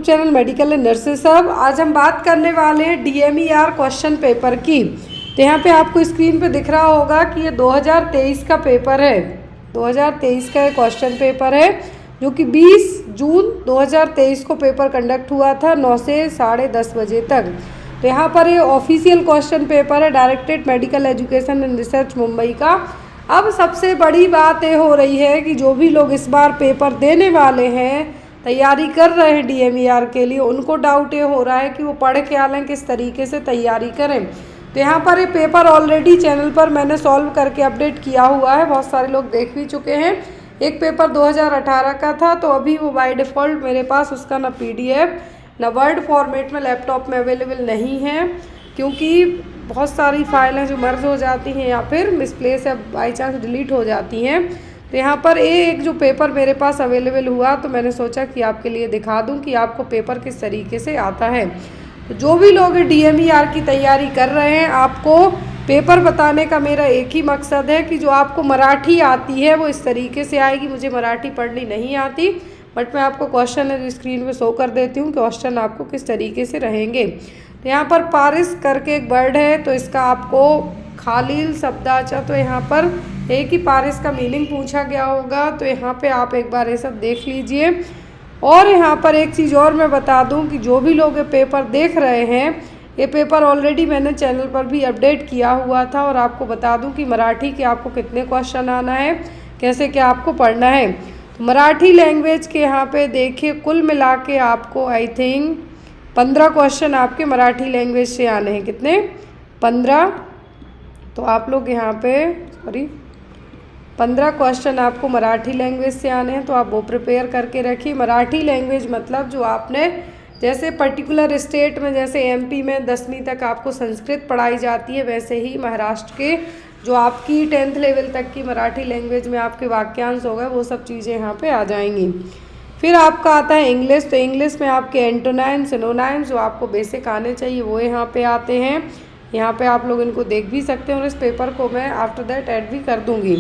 Channel medical and nurses hub. आज हम बात करने वाले हैं DMER क्वेश्चन पेपर की। तो यहाँ पे आपको स्क्रीन पे दिख रहा होगा कि ये 2023 का पेपर है। 2023 का क्वेश्चन पेपर है जो कि 20 जून 2023 को पेपर कंडक्ट हुआ था 9 से 10:30 बजे तक। तो यहाँ पर ये ऑफिशियल क्वेश्चन पेपर है directorate medical education and research Mumbai का। अब सबसे बड़ी बात ये हो रही है कि जो भी लोग इस बार पेपर देने वाले हैं, तैयारी कर रहे हैं DMER के लिए, उनको डाउट ये हो रहा है कि वो पढ़ के आ लें, किस तरीके से तैयारी करें। तो यहाँ पर ये पेपर ऑलरेडी चैनल पर मैंने सॉल्व करके अपडेट किया हुआ है, बहुत सारे लोग देख भी चुके हैं। एक पेपर 2018 का था, तो अभी वो बाय डिफ़ॉल्ट मेरे पास उसका ना PDF ना वर्ड फॉर्मेट में लैपटॉप में अवेलेबल नहीं है, क्योंकि बहुत सारी फाइलें जो मर्ज हो जाती हैं या फिर मिसप्लेस या बाई चांस डिलीट हो जाती हैं। तो यहाँ पर एक जो पेपर मेरे पास अवेलेबल हुआ, तो मैंने सोचा कि आपके लिए दिखा दूँ कि आपको पेपर किस तरीके से आता है। तो जो भी लोग DMER की तैयारी कर रहे हैं, आपको पेपर बताने का मेरा एक ही मकसद है कि जो आपको मराठी आती है वो इस तरीके से आएगी। मुझे मराठी पढ़नी नहीं आती, बट मैं आपको क्वेश्चन है जो स्क्रीन पे शो कर देती हूँ, क्वेश्चन आपको किस तरीके से रहेंगे। तो यहाँ पर पारिस करके एक वर्ड है, तो इसका आपको खालील शब्दाचा, तो यहाँ पर एक ही पारिस का मीनिंग पूछा गया होगा। तो यहाँ पे आप एक बार ये सब देख लीजिए। और यहाँ पर एक चीज़ और मैं बता दूँ कि जो भी लोग ये पेपर देख रहे हैं, ये पेपर ऑलरेडी मैंने चैनल पर भी अपडेट किया हुआ था। और आपको बता दूँ कि मराठी के आपको कितने क्वेश्चन आना है, कैसे क्या आपको पढ़ना है। तो मराठी लैंग्वेज के यहाँ पे देखिए, कुल मिला के आपको आई थिंक 15 क्वेश्चन आपके मराठी लैंग्वेज से आने हैं। कितने? 15। तो आप लोग यहाँ पे 15 क्वेश्चन आपको मराठी लैंग्वेज से आने हैं, तो आप वो प्रिपेयर करके रखिए। मराठी लैंग्वेज मतलब जो आपने जैसे पर्टिकुलर स्टेट में, जैसे MP में 10वीं तक आपको संस्कृत पढ़ाई जाती है, वैसे ही महाराष्ट्र के जो आपकी 10th लेवल तक की मराठी लैंग्वेज में आपके वाक्यांश हो गए, वो सब चीज़ें यहाँ पे आ जाएंगी। फिर आपका आता है इंग्लिश। तो इंग्लिश में आपके एंटोनाइम, सिनोनाइम जो आपको बेसिक आने चाहिए वो यहाँ पे आते हैं। यहाँ पे आप लोग इनको देख भी सकते हैं और इस पेपर को मैं आफ्टर दैट ऐड भी कर दूँगी।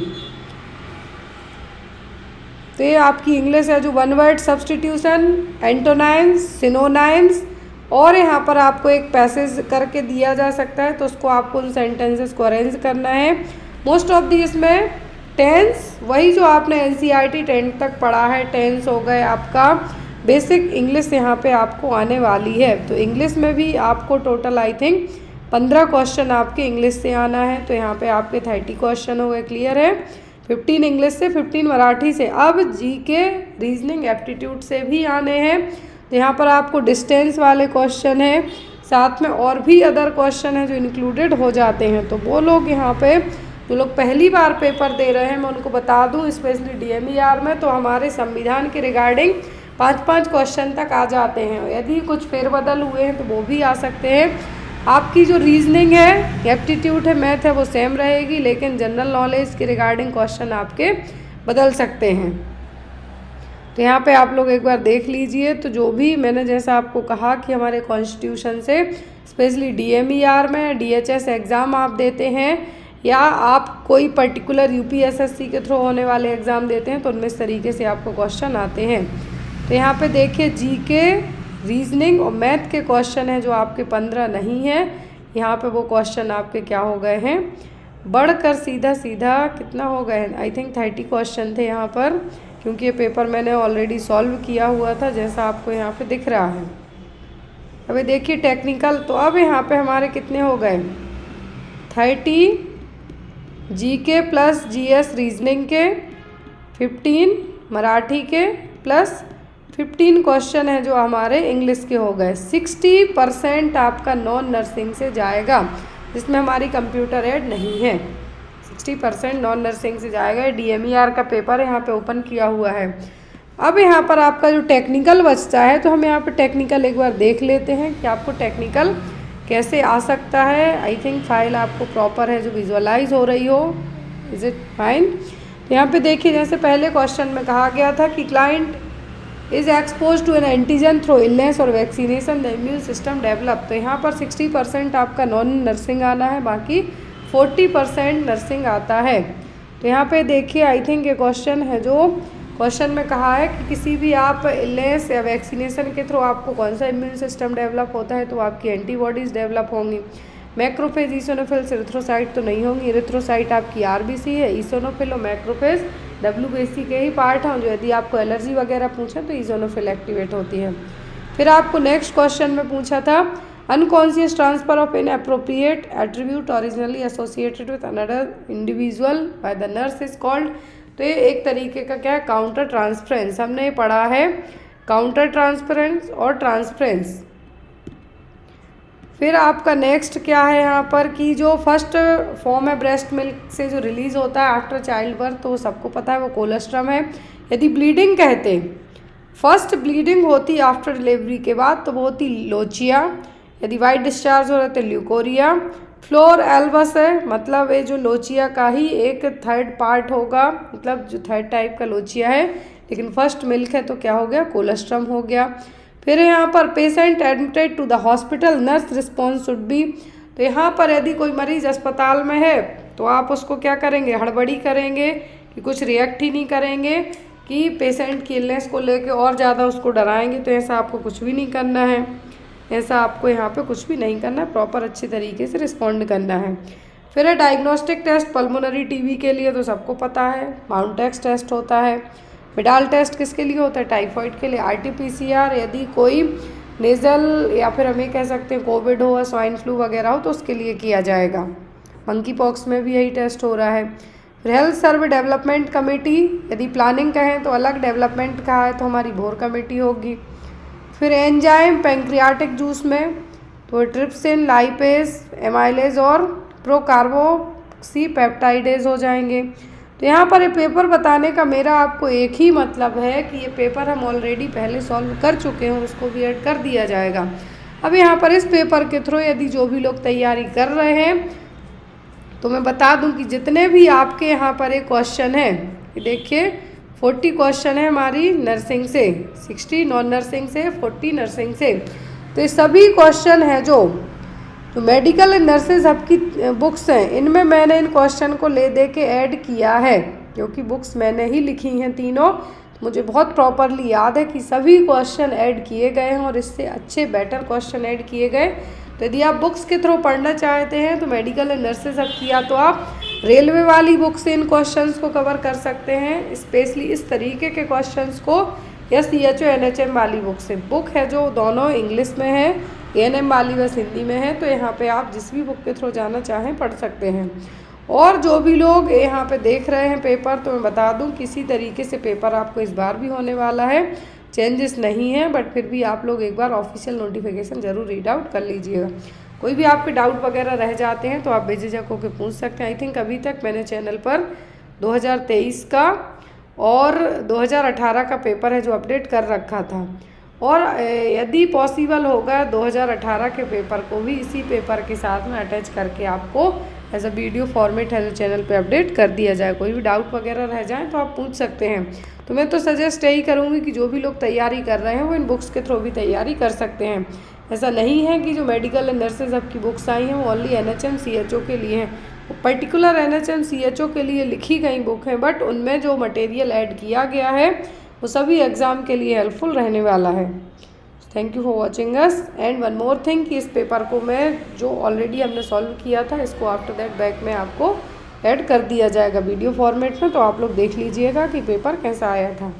तो ये आपकी इंग्लिश है जो वन वर्ड सब्सटीट्यूशन, एंटोनाइम्स, सिनोनाइम्स, और यहाँ पर आपको एक पैसेज करके दिया जा सकता है, तो उसको आपको उन सेंटेंसेस को अरेंज करना है। मोस्ट ऑफ दी इसमें टेंस वही जो आपने NCERT 10th तक पढ़ा है, टेंस हो गए, आपका बेसिक इंग्लिश यहाँ पे आपको आने वाली है। तो इंग्लिश में भी आपको टोटल आई थिंक 15 क्वेश्चन आपके इंग्लिश से आना है। तो यहाँ पे आपके 30 क्वेश्चन हो गए, क्लियर है। 15 इंग्लिश से, 15 मराठी से। अब GK, रीजनिंग, एप्टीट्यूड से भी आने हैं। तो यहाँ पर आपको डिस्टेंस वाले क्वेश्चन हैं, साथ में और भी अदर क्वेश्चन हैं जो इंक्लूडेड हो जाते हैं। तो वो लोग यहाँ पे जो लोग पहली बार पेपर दे रहे हैं, मैं उनको बता दूँ, स्पेशली DMER में तो हमारे संविधान के रिगार्डिंग 5-5 क्वेश्चन तक आ जाते हैं। यदि कुछ फेरबदल हुए हैं तो वो भी आ सकते हैं। आपकी जो रीजनिंग है, एप्टीट्यूड है, मैथ है, वो सेम रहेगी, लेकिन जनरल नॉलेज के रिगार्डिंग क्वेश्चन आपके बदल सकते हैं। तो यहाँ पे आप लोग एक बार देख लीजिए। तो जो भी मैंने जैसा आपको कहा कि हमारे कॉन्स्टिट्यूशन से स्पेशली DMER में DHS एग्ज़ाम आप देते हैं, या आप कोई पर्टिकुलर UPSSC के थ्रू होने वाले एग्ज़ाम देते हैं, तो उनमें इस तरीके से आपको क्वेश्चन आते हैं। तो यहाँ पे देखिए GK, रीजनिंग और मैथ के क्वेश्चन हैं जो आपके 15 नहीं हैं। यहाँ पे वो क्वेश्चन आपके क्या हो गए हैं, बढ़कर सीधा सीधा कितना हो गए हैं, आई थिंक 30 क्वेश्चन थे यहाँ पर, क्योंकि ये पेपर मैंने ऑलरेडी सॉल्व किया हुआ था जैसा आपको यहाँ पे दिख रहा है। अभी देखिए टेक्निकल, तो अब यहाँ पे हमारे कितने हो गए, 30 GK प्लस GS रीजनिंग के, 15 मराठी के, प्लस 15 क्वेश्चन है जो हमारे इंग्लिश के हो गए। 60% आपका नॉन नर्सिंग से जाएगा, जिसमें हमारी कंप्यूटर ऐड नहीं है। 60% नॉन नर्सिंग से जाएगा। DMER का पेपर यहाँ पे ओपन किया हुआ है। अब यहाँ पर आपका जो टेक्निकल बचता है, तो हम यहाँ पे टेक्निकल एक बार देख लेते हैं कि आपको टेक्निकल कैसे आ सकता है। आई थिंक फाइल आपको प्रॉपर है जो विजुअलाइज हो रही हो, इज़ इट फाइन। तो यहाँ पे देखिए, जैसे पहले क्वेश्चन में कहा गया था कि client is expose to an antigen through illness और vaccination the immune system develop. तो यहाँ पर 60% आपका नॉन नर्सिंग आना है, बाकी 40% नर्सिंग आता है। तो यहाँ पे देखिए, आई थिंक ये क्वेश्चन है जो क्वेश्चन में कहा है कि किसी भी आप इलनेस या वैक्सीनेशन के थ्रू आपको कौन सा इम्यून सिस्टम डेवलप होता है, तो आपकी एंटीबॉडीज़ डेवलप होंगी। मैक्रोफेज, ईसोनोफिल्स, इरिथ्रोसाइट तो नहीं होंगी। इरिथ्रोसाइट आपकी आरबीसी है, ईसोनोफिल और मैक्रोफेज डब्ल्यूबीसी के ही पार्ट हैं, जो यदि आपको एलर्जी वगैरह पूछें तो ईसोनोफिल एक्टिवेट होती है। फिर आपको नेक्स्ट क्वेश्चन में पूछा था unconscious transfer of inappropriate attribute originally associated with another individual by the nurse is called. तो ये एक तरीके का क्या है, काउंटर ट्रांसफरेंस। हमने पढ़ा है काउंटर ट्रांसफरेंस और ट्रांसफरेंस। फिर आपका नेक्स्ट क्या है यहाँ पर कि जो फर्स्ट फॉर्म है ब्रेस्ट मिल्क से जो रिलीज़ होता है आफ्टर चाइल्ड बर्थ, तो वो सबको पता है, वो कोलेस्ट्रम है। यदि ब्लीडिंग कहते फर्स्ट ब्लीडिंग होती आफ्टर डिलीवरी के बाद, तो वो होती लोचिया। यदि वाइट डिस्चार्ज हो रहा है तो ल्यूकोरिया। फ्लोर एल्बस है, मतलब ये जो लोचिया का ही एक थर्ड पार्ट होगा, मतलब जो थर्ड टाइप का लोचिया है, लेकिन फर्स्ट मिल्क है तो क्या हो गया, कोलेस्ट्रम हो गया। फिर यहाँ पर patient admitted to the hospital, nurse response should be. तो यहाँ पर यदि कोई मरीज अस्पताल में है तो आप उसको क्या करेंगे, हड़बड़ी करेंगे कि कुछ रिएक्ट ही नहीं करेंगे कि पेशेंट की इलनेस को लेके और ज़्यादा उसको डराएंगे। तो ऐसा आपको कुछ भी नहीं करना है, ऐसा आपको यहाँ पे कुछ भी नहीं करना है, प्रॉपर अच्छी तरीके से रिस्पॉन्ड करना है। फिर है डायग्नोस्टिक टेस्ट, पल्मोनरी टीबी के लिए तो सबको पता है माउंटेक्स टेस्ट होता है। मिडाल टेस्ट किसके लिए होता है, टाइफाइड के लिए। आरटीपीसीआर यदि कोई नेज़ल या फिर हम ये कह सकते हैं कोविड हो या स्वाइन फ्लू वगैरह हो तो उसके लिए किया जाएगा। मंकी पॉक्स में भी यही टेस्ट हो रहा है। फिर हेल्थ सर्वे डेवलपमेंट कमेटी, यदि प्लानिंग कहें तो अलग, डेवलपमेंट का है तो हमारी भोर कमेटी होगी। फिर एंजाइम पैंक्रियाटिक जूस में तो ट्रिप्सिन, लाइपेज, एमाइलेज और प्रोकार्बोक्सी पेप्टाइडेज हो जाएंगे। तो यहाँ पर ये पेपर बताने का मेरा आपको एक ही मतलब है कि ये पेपर हम ऑलरेडी पहले सॉल्व कर चुके हैं, उसको भी ऐड कर दिया जाएगा। अब यहाँ पर इस पेपर के थ्रू यदि जो भी लोग तैयारी कर रहे हैं तो मैं बता दूं कि जितने भी आपके यहाँ पर एक क्वेश्चन है, ये देखिए 40 क्वेश्चन है हमारी नर्सिंग से, 60 नॉन नर्सिंग से, 40 नर्सिंग से। तो ये सभी क्वेश्चन है जो मेडिकल नर्सेज हब की बुक्स हैं, इनमें मैंने इन क्वेश्चन को ले दे के ऐड किया है, क्योंकि बुक्स मैंने ही लिखी हैं तीनों, तो मुझे बहुत प्रॉपरली याद है कि सभी क्वेश्चन ऐड किए गए हैं और इससे अच्छे बेटर क्वेश्चन ऐड किए गए। तो यदि आप बुक्स के थ्रू पढ़ना चाहते हैं तो मेडिकल नर्सेज हब किया तो आप रेलवे वाली बुक से इन क्वेश्चंस को कवर कर सकते हैं, स्पेशली इस तरीके के क्वेश्चंस को, या CHO NHM वाली बुक से। बुक है जो दोनों इंग्लिश में है, ANM वाली बस हिंदी में है। तो यहाँ पे आप जिस भी बुक के थ्रू जाना चाहें पढ़ सकते हैं। और जो भी लोग यहाँ पे देख रहे हैं पेपर, तो मैं बता दूँ किसी तरीके से पेपर आपको इस बार भी होने वाला है, चेंजेस नहीं है, बट फिर भी आप लोग एक बार ऑफिशियल नोटिफिकेशन ज़रूर रीड आउट कर लीजिएगा। कोई भी आपके डाउट वगैरह रह जाते हैं तो आप बेझिझक होकर पूछ सकते हैं। आई थिंक अभी तक मैंने चैनल पर 2023 का और 2018 का पेपर है जो अपडेट कर रखा था, और यदि पॉसिबल होगा 2018 के पेपर को भी इसी पेपर के साथ में अटैच करके आपको एज अ वीडियो फॉर्मेट है चैनल पे अपडेट कर दिया जाए। कोई भी डाउट वगैरह रह जाए तो आप पूछ सकते हैं। तो मैं तो सजेस्ट यही करूँगी कि जो भी लोग तैयारी कर रहे हैं वो इन बुक्स के थ्रू भी तैयारी कर सकते हैं। ऐसा नहीं है कि जो मेडिकल नर्सेज अब की बुक्स आई हैं वो ओनली NHM CHO के लिए हैं, वो पर्टिकुलर NHM CHO के लिए लिखी गई बुक है, बट उनमें जो मटेरियल ऐड किया गया है वो सभी एग्ज़ाम के लिए हेल्पफुल रहने वाला है। Thank you for watching us. And one more thing कि इस पेपर को मैं जो ऑलरेडी हमने सॉल्व किया था इसको आफ्टर दैट बैक में आपको ऐड कर दिया जाएगा वीडियो फॉर्मेट में, तो आप लोग देख लीजिएगा कि पेपर कैसा आया था।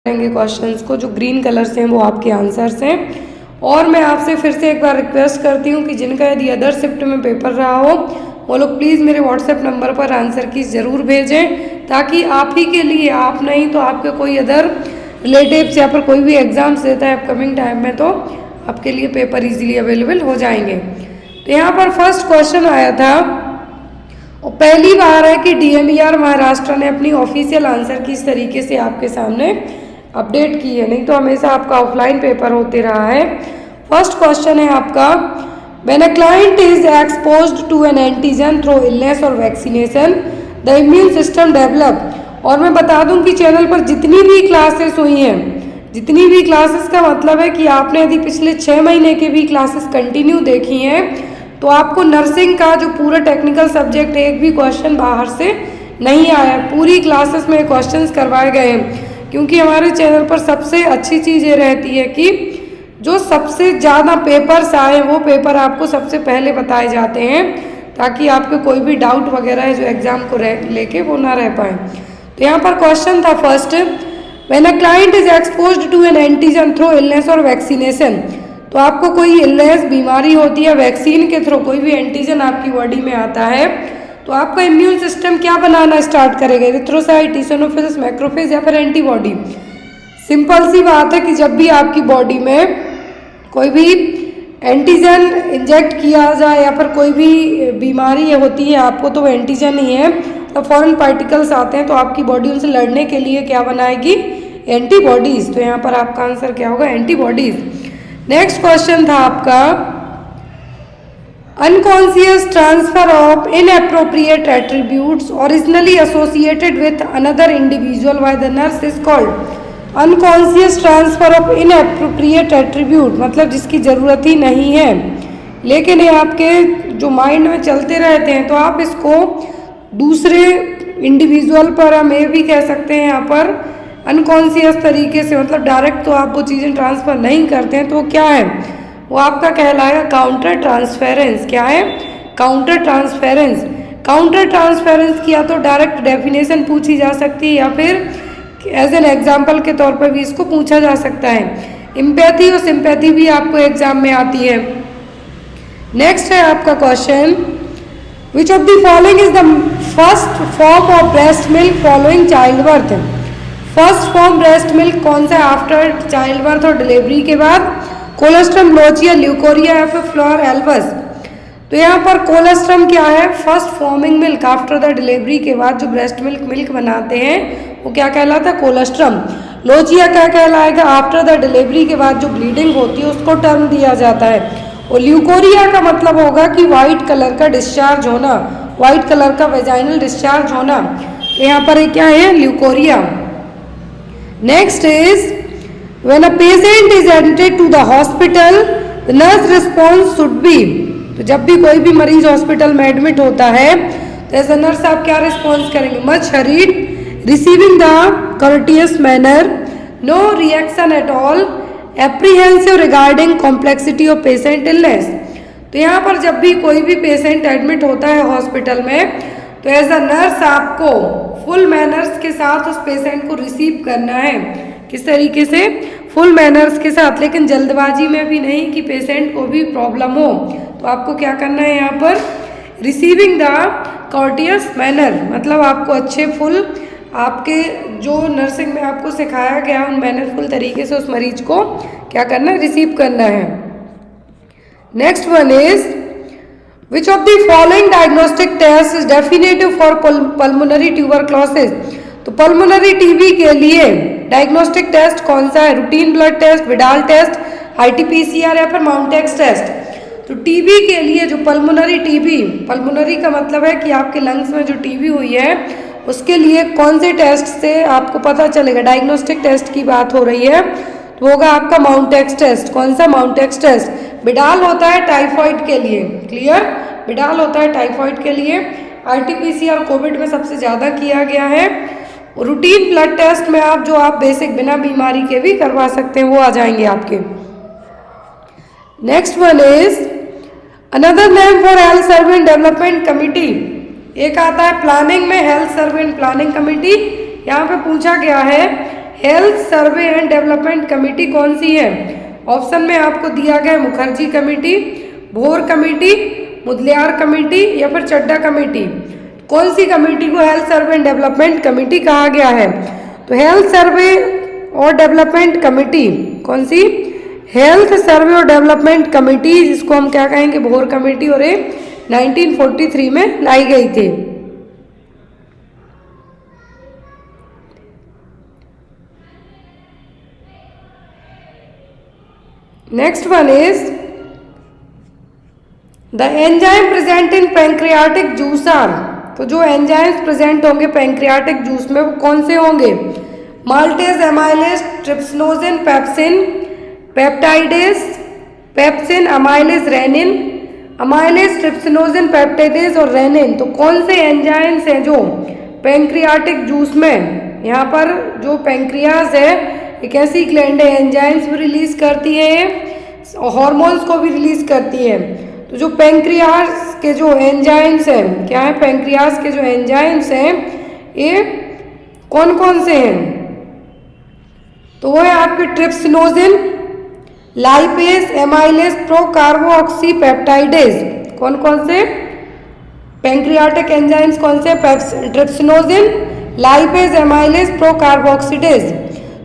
क्वेश्चंस को जो ग्रीन कलर से हैं वो आपके आंसर्स हैं। और मैं आपसे फिर से एक बार रिक्वेस्ट करती हूँ कि जिनका यदि अदर शिफ्ट में पेपर रहा हो वो लोग प्लीज़ मेरे व्हाट्सएप नंबर पर आंसर की ज़रूर भेजें, ताकि आप ही के लिए, आप नहीं तो आपके कोई अदर रिलेटिव्स या फिर कोई भी एग्ज़ाम्स देता है अपकमिंग टाइम में, तो आपके लिए पेपर इजीली अवेलेबल हो जाएंगे। तो यहाँ पर फर्स्ट क्वेश्चन आया था, और पहली बार है कि DMER महाराष्ट्र ने अपनी ऑफिशियल आंसर की इस तरीके से आपके सामने अपडेट की है, नहीं तो हमेशा आपका ऑफलाइन पेपर होते रहा है। फर्स्ट क्वेश्चन है आपका, when a client is exposed to an antigen through illness और vaccination the immune system develop. और मैं बता दूं कि चैनल पर जितनी भी क्लासेस हुई हैं, जितनी भी क्लासेस का मतलब है कि आपने यदि पिछले 6 महीने के भी क्लासेस कंटिन्यू देखी हैं तो आपको नर्सिंग का जो पूरा टेक्निकल सब्जेक्ट एक भी क्वेश्चन बाहर से नहीं आया। पूरी क्लासेस में क्वेश्चंस करवाए गए हैं, क्योंकि हमारे चैनल पर सबसे अच्छी चीज़ ये रहती है कि जो सबसे ज़्यादा पेपर्स आए वो पेपर आपको सबसे पहले बताए जाते हैं, ताकि आपके कोई भी डाउट वगैरह है जो एग्ज़ाम को लेके वो ना रह पाए। तो यहाँ पर क्वेश्चन था first, when a client is exposed to an antigen through illness और वैक्सीनेशन। तो आपको कोई इलनेस बीमारी होती है, वैक्सीन के थ्रू कोई भी एंटीजन आपकी बॉडी में आता है, तो आपका इम्यून सिस्टम क्या बनाना स्टार्ट करेगा, एरिथ्रोसाइट, ईओसिनोफिल्स, मैक्रोफेज या फिर एंटीबॉडी। सिंपल सी बात है कि जब भी आपकी बॉडी में कोई भी एंटीजन इंजेक्ट किया जाए या फिर कोई भी बीमारी होती है आपको, तो वो एंटीजन ही है, तो फॉरेन पार्टिकल्स आते हैं तो आपकी बॉडी उनसे लड़ने के लिए क्या बनाएगी, एंटीबॉडीज। तो यहाँ पर आपका आंसर क्या होगा, एंटीबॉडीज। नेक्स्ट क्वेश्चन था आपका, unconscious transfer of inappropriate attributes originally associated with another individual by the nurse is called. Unconscious transfer of inappropriate attribute मतलब जिसकी ज़रूरत ही नहीं है, लेकिन ये आपके जो माइंड में चलते रहते हैं, तो आप इसको दूसरे इंडिविजुअल पर हम ये भी कह सकते हैं यहाँ पर अनकॉन्शियस तरीके से, मतलब डायरेक्ट तो आप वो चीज़ें ट्रांसफ़र नहीं करते हैं, तो क्या है वो आपका कहलाएगा काउंटर ट्रांसफेरेंस। क्या है, काउंटर ट्रांसफेरेंस। काउंटर ट्रांसफेरेंस की या तो डायरेक्ट डेफिनेशन पूछी जा सकती है या फिर एज एन एग्जाम्पल के तौर पर भी इसको पूछा जा सकता है। एम्पैथी और सिंपैथी भी आपको एग्जाम में आती है। नेक्स्ट है आपका question, which of the following is the first form of breast milk following child birth. First form breast milk कौन सा है आफ्टर चाइल्ड बर्थ और डिलीवरी के बाद, कोलेस्ट्रम, लोचिया, ल्यूकोरिया या फिर फ्लोर एल्बस। तो यहाँ पर कोलेस्ट्रम क्या है, first forming milk after the delivery के बाद जो ब्रेस्ट मिल्क बनाते हैं वो क्या कहलाता है, कोलेस्ट्रम। लोचिया क्या कहलाएगा, आफ्टर द डिलीवरी के बाद जो ब्लीडिंग होती है उसको टर्म दिया जाता है। और ल्यूकोरिया का मतलब होगा कि वाइट कलर का डिस्चार्ज होना, वाइट कलर का वेजाइनल डिस्चार्ज होना। तो यहाँ पर क्या है, leucorrhoea. Next is when a patient is admitted to the hospital the nurse response should be. तो जब भी कोई भी मरीज हॉस्पिटल में एडमिट होता है तो एज अ नर्स आप क्या रिस्पॉन्स करेंगे, much hurried, receiving the courteous manner, no reaction at all, apprehensive regarding complexity of patient illness। तो यहाँ पर जब भी कोई भी पेशेंट एडमिट होता है हॉस्पिटल में तो एज अ नर्स आपको फुल मैनर्स के साथ उस पेशेंट को रिसीव करना है। किस तरीके से, फुल मैनर्स के साथ, लेकिन जल्दबाजी में भी नहीं कि पेशेंट को भी प्रॉब्लम हो। तो आपको क्या करना है यहाँ पर, रिसीविंग द courteous मैनर, मतलब आपको अच्छे फुल आपके जो नर्सिंग में आपको सिखाया गया उन मैनरफुल तरीके से उस मरीज को क्या करना है, रिसीव करना है। Next one is which of the following diagnostic test is definitive for pulmonary tuberculosis. तो पल्मोनरी टीबी के लिए डायग्नोस्टिक टेस्ट कौन सा है, routine blood test, Widal test, RTPCR या फिर माउंटेक्स टेस्ट। तो टीबी के लिए जो पल्मोनरी टीबी, पल्मोनरी का मतलब है कि आपके लंग्स में जो टीबी हुई है उसके लिए कौन से टेस्ट से आपको पता चलेगा, डायग्नोस्टिक टेस्ट की बात हो रही है, तो होगा आपका माउंटेक्स टेस्ट। कौन सा, माउंटेक्स टेस्ट। विडाल होता है टाइफॉइड के लिए, क्लियर, विडाल होता है टाइफॉइड के लिए। आरटीपीसीआर कोविड में सबसे ज़्यादा किया गया है। रूटीन ब्लड टेस्ट में आप जो आप बेसिक बिना बीमारी के भी करवा सकते हैं वो आ जाएंगे आपके। Next one is another name for health servant development committee. एक आता है प्लानिंग में health survey and planning committee. यहाँ पे पूछा गया है health survey and development committee कौन सी है। ऑप्शन में आपको दिया गया मुखर्जी कमेटी, भोर कमेटी, मुदलियार कमेटी या फिर चड्डा कमेटी। कौन सी कमेटी को health survey and development committee कहा गया है। तो हेल्थ सर्वे और डेवलपमेंट कमेटी कौन सी, हेल्थ सर्वे और डेवलपमेंट कमेटी, जिसको हम क्या कहेंगे, भोर कमेटी, और ये 1943 में लाई गई थी। Next one is the enzyme present in pancreatic juice are. तो जो एंजाइम्स प्रेजेंट होंगे पैंक्रियाटिक जूस में वो कौन से होंगे, maltase, amylase, trypsinogen, pepsin, peptidase, pepsin, amylase, rennin, amylase, trypsinogen, peptidase और रेनिन। तो कौन से एंजाइम्स हैं जो पैंक्रियाटिक जूस में यहाँ पर जो पैंक्रियाज है एक ऐसी ग्लैंड है, एंजाइम्स भी रिलीज करती है, हॉर्मोन्स को भी रिलीज करती है। तो जो पैंक्रियाज के जो एंजाइम्स हैं, क्या है, पैंक्रियाज के जो एंजाइम्स हैं ये कौन कौन से हैं? तो वो है आपके trypsinogen, lipase, amylase, procarboxypeptidase. कौन कौन से पैंक्रियाटिक एंजाइम्स कौन से? Trypsinogen, lipase, amylase, procarboxidase.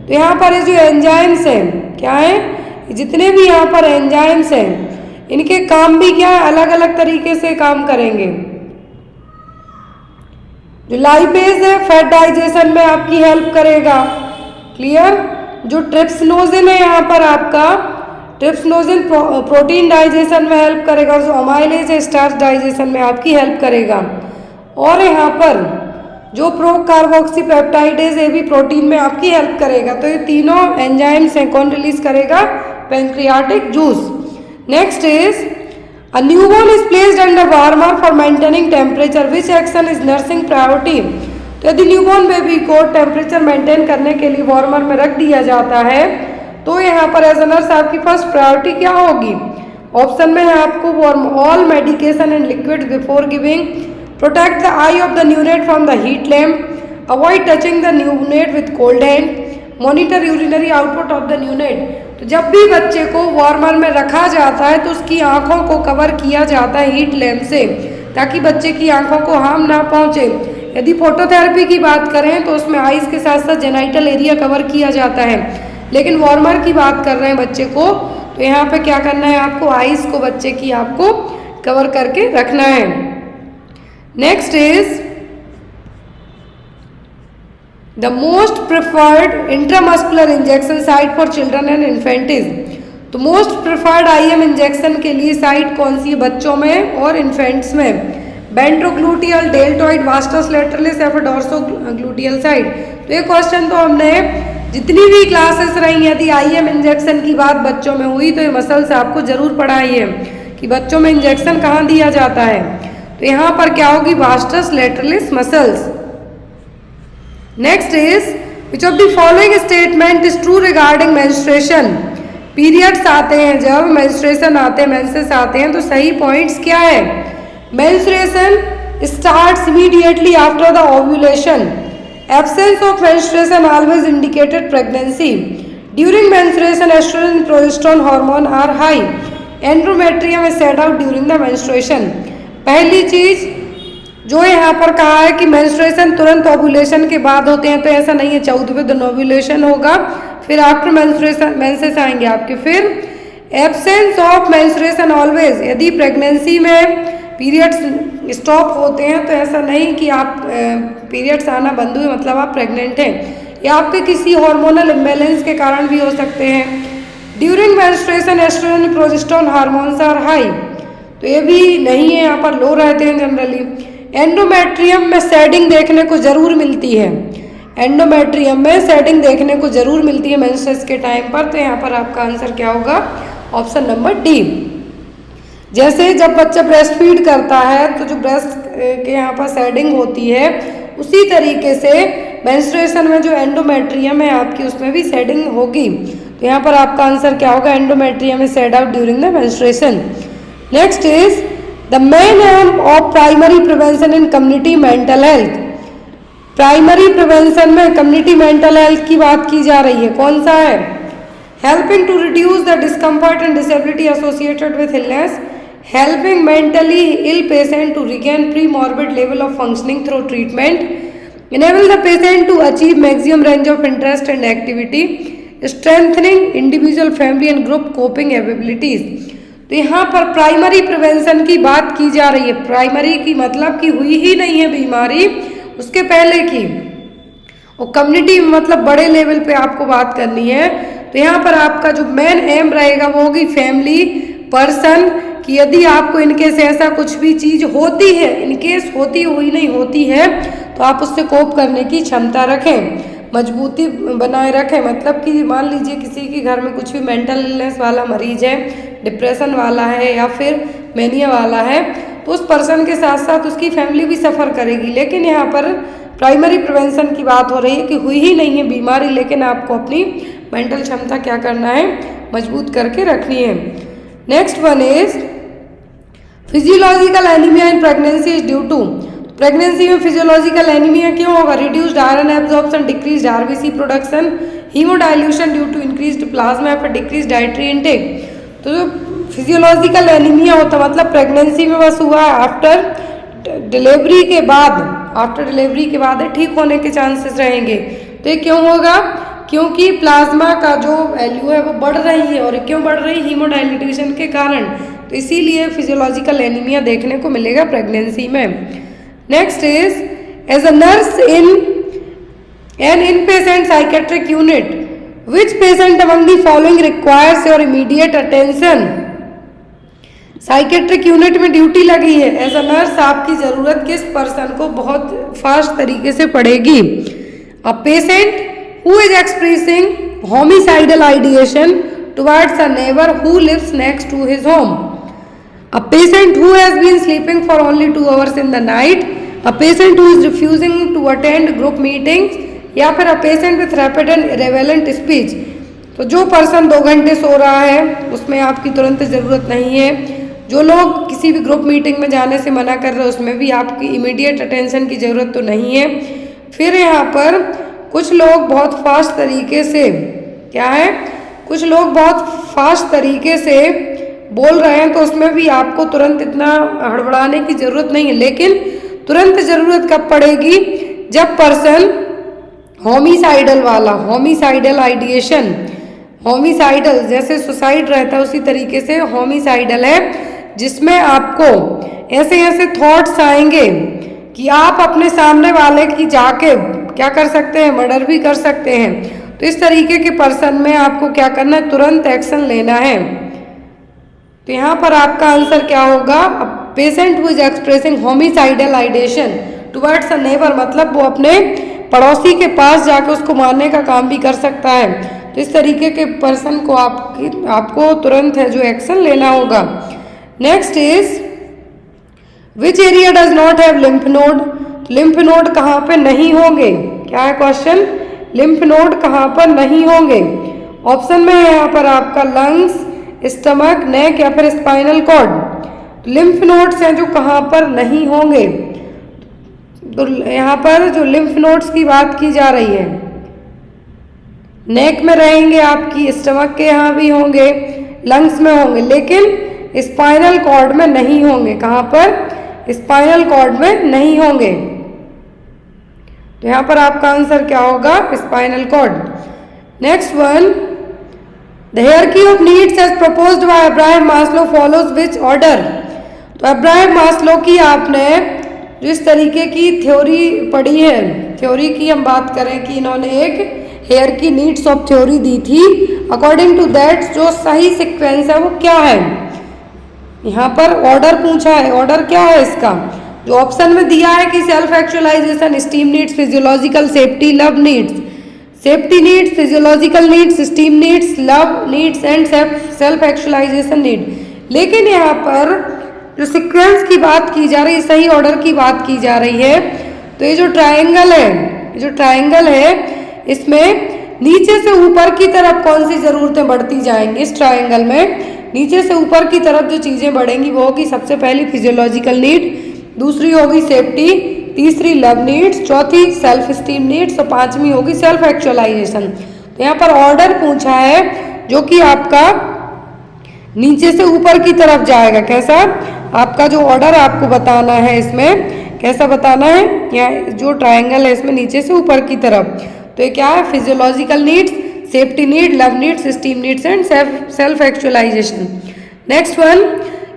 तो यहाँ पर ये जो एंजाइम्स हैं क्या है, जितने भी यहाँ पर एंजाइम्स हैं इनके काम भी क्या है, अलग अलग तरीके से काम करेंगे। जो लाइपेज है फैट डाइजेशन में आपकी हेल्प करेगा, क्लियर। जो ट्रिप्सिनोजिन है यहाँ पर आपका, ट्रिप्सिनोजिन प्रोटीन डाइजेशन में हेल्प करेगा, और जो अमाइलेज है स्टार्च डाइजेशन में आपकी हेल्प करेगा। और यहाँ पर जो प्रोकार्बोऑक्सी पेप्टाइडेज है भी प्रोटीन में आपकी हेल्प करेगा। तो ये तीनों एंजाइम्स हैं, कौन रिलीज करेगा? Pancreatic juice. Next is a newborn is placed under warmer for maintaining temperature, which action is nursing priority. तो यदि न्यूबॉर्न बेबी को टेम्परेचर मेंटेन करने के लिए वार्मर में रख दिया जाता है तो यहाँ पर एज अ नर्स आपकी फर्स्ट प्रायोरिटी क्या होगी? ऑप्शन में है आपको warm all medication and liquid before giving, protect the I of the neonate from the heat lamp, avoid touching the neonate with cold hand, monitor urinary output of the neonate. तो जब भी बच्चे को warmer में रखा जाता है तो उसकी आंखों को कवर किया जाता है हीट लैम्प से, ताकि बच्चे की आंखों को हार्म ना पहुंचे। यदि फोटोथेरेपी की बात करें तो उसमें आइज के साथ साथ जेनाइटल एरिया कवर किया जाता है, लेकिन वार्मर की बात कर रहे हैं बच्चे को, तो यहाँ पे क्या करना है आपको? आइज को बच्चे की आपको कवर करके रखना है। Next is the most preferred intramuscular injection site for children and infants. तो मोस्ट प्रिफर्ड आईएम इंजेक्शन के लिए साइट कौन सी है बच्चों में और इन्फेंट्स में? वेंट्रोग्लूटियल, डेल्टॉइड, वास्टस लैटरलिस या फिर डॉर्सोग्लूटियल साइट। तो ये क्वेश्चन तो हमने जितनी भी क्लासेस रही, यदि आईएम इंजेक्शन की बात बच्चों में हुई तो ये मसल्स आपको जरूर पढ़ाई है कि बच्चों में इंजेक्शन कहाँ दिया जाता है। तो यहाँ पर क्या होगी? Vastus लैटरलिस muscles. Next is which of the following statement is true regarding menstruation. Periods आते हैं, जब मेंस्ट्रुएशन आते हैं, मेंसेस आते हैं, तो सही पॉइंट्स क्या है? Menstruation starts immediately after the ovulation. Absence of menstruation always indicated pregnancy. During menstruation, estrogen and progesterone hormone are high. Endometrium is shed out during the menstruation. पहली चीज जो यहाँ पर कहा है कि मेंस्ट्रुएशन तुरंत ओव्यूलेशन के बाद होते हैं, तो ऐसा नहीं है। 14वें दिन ओव्यूलेशन होगा, फिर आफ्टर मेंस्ट्रुएशन मेंसेस आएंगे आपके। फिर एब्सेंस ऑफ मेंस्ट्रुएशन ऑलवेज, यदि प्रेगनेंसी में पीरियड्स स्टॉप होते हैं तो ऐसा नहीं कि आप पीरियड्स आना बंद हुए मतलब आप प्रेग्नेंट हैं, या आपके किसी हार्मोनल इम्बैलेंस के कारण भी हो सकते हैं। During menstruation oestrogen progesterone hormones are high, तो ये भी नहीं है, यहाँ पर लो रहते हैं जनरली। एंडोमेट्रियम में शेडिंग देखने को जरूर मिलती है, एंडोमेट्रियम में शेडिंग देखने को जरूर मिलती है मेंस्ट्रुएशन के टाइम पर। तो यहाँ पर आपका आंसर क्या होगा? Option number D. जैसे जब बच्चा ब्रेस्ट फीड करता है तो जो ब्रेस्ट के यहाँ पर शेडिंग होती है, उसी तरीके से मेंस्ट्रुएशन में जो एंडोमेट्रियम है आपकी उसमें भी शेडिंग होगी। तो यहाँ पर आपका आंसर क्या होगा? Endometrium is shed out during the menstruation. Next is the main aim of primary prevention in community mental health. Primary prevention में कम्युनिटी मेंटल हेल्थ की बात की जा रही है, कौन सा है? Helping to reduce the discomfort and disability associated with illness, helping mentally ill patient to regain pre-morbid level of functioning through treatment, enable the patient to achieve maximum range of interest and activity, strengthening individual family and group coping abilities। तो यहाँ पर primary prevention की बात की जा रही है। Primary की मतलब कि हुई ही नहीं है बीमारी, उसके पहले की, और कम्युनिटी मतलब बड़े लेवल पे आपको बात करनी है। तो यहाँ पर आपका जो मेन एम रहेगा वो होगी फैमिली पर्सन, कि यदि आपको इनकेस ऐसा कुछ भी चीज होती है, इनकेस होती हुई नहीं होती है, तो आप उससे कोप करने की क्षमता रखें, मजबूती बनाए रखें। मतलब कि मान लीजिए किसी के घर में कुछ भी मेंटल इलनेस वाला मरीज है, डिप्रेशन वाला है या फिर मेनिया वाला है, तो उस पर्सन के साथ साथ उसकी फैमिली भी सफ़र करेगी। लेकिन यहाँ पर प्राइमरी प्रिवेंशन की बात हो रही है कि हुई ही नहीं है बीमारी, लेकिन आपको अपनी मेंटल क्षमता क्या करना है, मजबूत करके रखनी है। Next one is physiological anaemia in pregnancy is due to, pregnancy में फिजियोलॉजिकल एनीमिया क्यों होगा? Reduced iron absorption, decreased RBC production, haemodilution due to increased plasma, फिर डिक्रीज डाइटरी इनटेक। तो जो फिजियोलॉजिकल एनीमिया होता मतलब प्रेगनेंसी में बस हुआ, आफ्टर डिलीवरी के बाद ठीक होने के चांसेस रहेंगे। तो ये क्यों होगा? क्योंकि प्लाज्मा का जो वैल्यू है वो बढ़ रही है, और क्यों बढ़ रही? हीमोडाइल्यूशन के कारण। तो इसीलिए फिजियोलॉजिकल एनीमिया देखने को मिलेगा प्रेगनेंसी में। Next is as a nurse in an inpatient psychiatric unit, which patient among the following requires your immediate attention. Psychiatric unit में ड्यूटी लगी है, एज अ नर्स आपकी ज़रूरत किस पर्सन को बहुत फास्ट तरीके से पड़ेगी? A patient who is expressing homicidal ideation towards a neighbor who lives next to his home, a patient who has been sleeping for only 2 hours in the night, a patient who is refusing to attend group meetings, या फिर a patient with rapid and irrelevant speech। तो जो person 2 घंटे सो रहा है उसमें आपकी तुरंत ज़रूरत नहीं है। जो लोग किसी भी ग्रुप मीटिंग में जाने से मना कर रहे हैं उसमें भी आपकी इमीडिएट अटेंशन की ज़रूरत तो नहीं है। फिर यहाँ पर कुछ लोग बहुत फास्ट तरीके से क्या है, कुछ लोग बहुत फास्ट तरीके से बोल रहे हैं, तो उसमें भी आपको तुरंत इतना हड़बड़ाने की ज़रूरत नहीं है। लेकिन तुरंत ज़रूरत कब पड़ेगी? जब पर्सन होमिसाइडल वाला, होमिसाइडल आइडिएशन, होमिसाइडल जैसे सुसाइड रहता है उसी तरीके से होमिसाइडल है, जिसमें आपको ऐसे ऐसे थॉट्स आएंगे कि आप अपने सामने वाले की जाके क्या कर सकते हैं, मर्डर भी कर सकते हैं। तो इस तरीके के पर्सन में आपको क्या करना है, तुरंत एक्शन लेना है। तो यहाँ पर आपका आंसर क्या होगा? Patient who is expressing homicidal ideation towards a neighbour, मतलब वो अपने पड़ोसी के पास जाकर उसको मारने का काम भी कर सकता है। तो इस तरीके के पर्सन को आपको तुरंत है जो एक्शन लेना होगा। Next is which area does not have lymph node, lymph node कहाँ पे नहीं होंगे? क्या है क्वेश्चन? लिम्फ नोड कहाँ पर नहीं होंगे? ऑप्शन में है यहाँ पर आपका लंग्स, स्टमक, नेक या फिर स्पाइनल कॉर्ड। लिम्फ नोड्स हैं जो कहाँ पर नहीं होंगे, तो यहाँ पर जो लिम्फ नोड्स की बात की जा रही है, नेक में रहेंगे आपकी, स्टमक के यहाँ भी होंगे, लंग्स में होंगे, लेकिन स्पाइनल कॉर्ड में नहीं होंगे। कहाँ पर? स्पाइनल कॉर्ड में नहीं होंगे। तो यहाँ पर आपका आंसर क्या होगा? Spinal cord. Next one, the hierarchy of needs as proposed by Abraham Maslow follows which order. तो अब्राहम मास्लो की आपने जो इस तरीके की थ्योरी पढ़ी है, थ्योरी की हम बात करें कि इन्होंने एक हायरार्की नीड्स ऑफ थ्योरी दी थी, अकॉर्डिंग टू दैट जो सही सीक्वेंस है वो क्या है? यहाँ पर ऑर्डर पूछा है, ऑर्डर क्या है इसका? जो ऑप्शन में दिया है कि self actualisation, esteem needs, physiological safety, love needs, safety needs, physiological needs, esteem needs, love needs and self actualisation need. लेकिन यहाँ पर जो सीक्वेंस की बात की जा रही है, सही ऑर्डर की बात की जा रही है। तो ये जो ट्रायंगल है, ये जो ट्रायंगल है, इसमें नीचे से ऊपर की तरफ कौन सी ज़रूरतें बढ़ती जाएंगी? इस ट्रायंगल में नीचे से ऊपर की तरफ जो चीज़ें बढ़ेंगी वो होगी सबसे पहली फिजियोलॉजिकल नीड, दूसरी होगी सेफ्टी, तीसरी लव नीड्स, चौथी सेल्फ स्टीम नीड्स और पांचवी होगी सेल्फ एक्चुअलाइजेशन। तो यहाँ पर ऑर्डर पूछा है जो कि आपका नीचे से ऊपर की तरफ जाएगा। कैसा? आपका जो ऑर्डर आपको बताना है इसमें कैसा बताना है, यहाँ जो ट्रायंगल है इसमें नीचे से ऊपर की तरफ। तो ये क्या है? Physiological needs, safety need, love needs, esteem needs and self actualisation. Next one,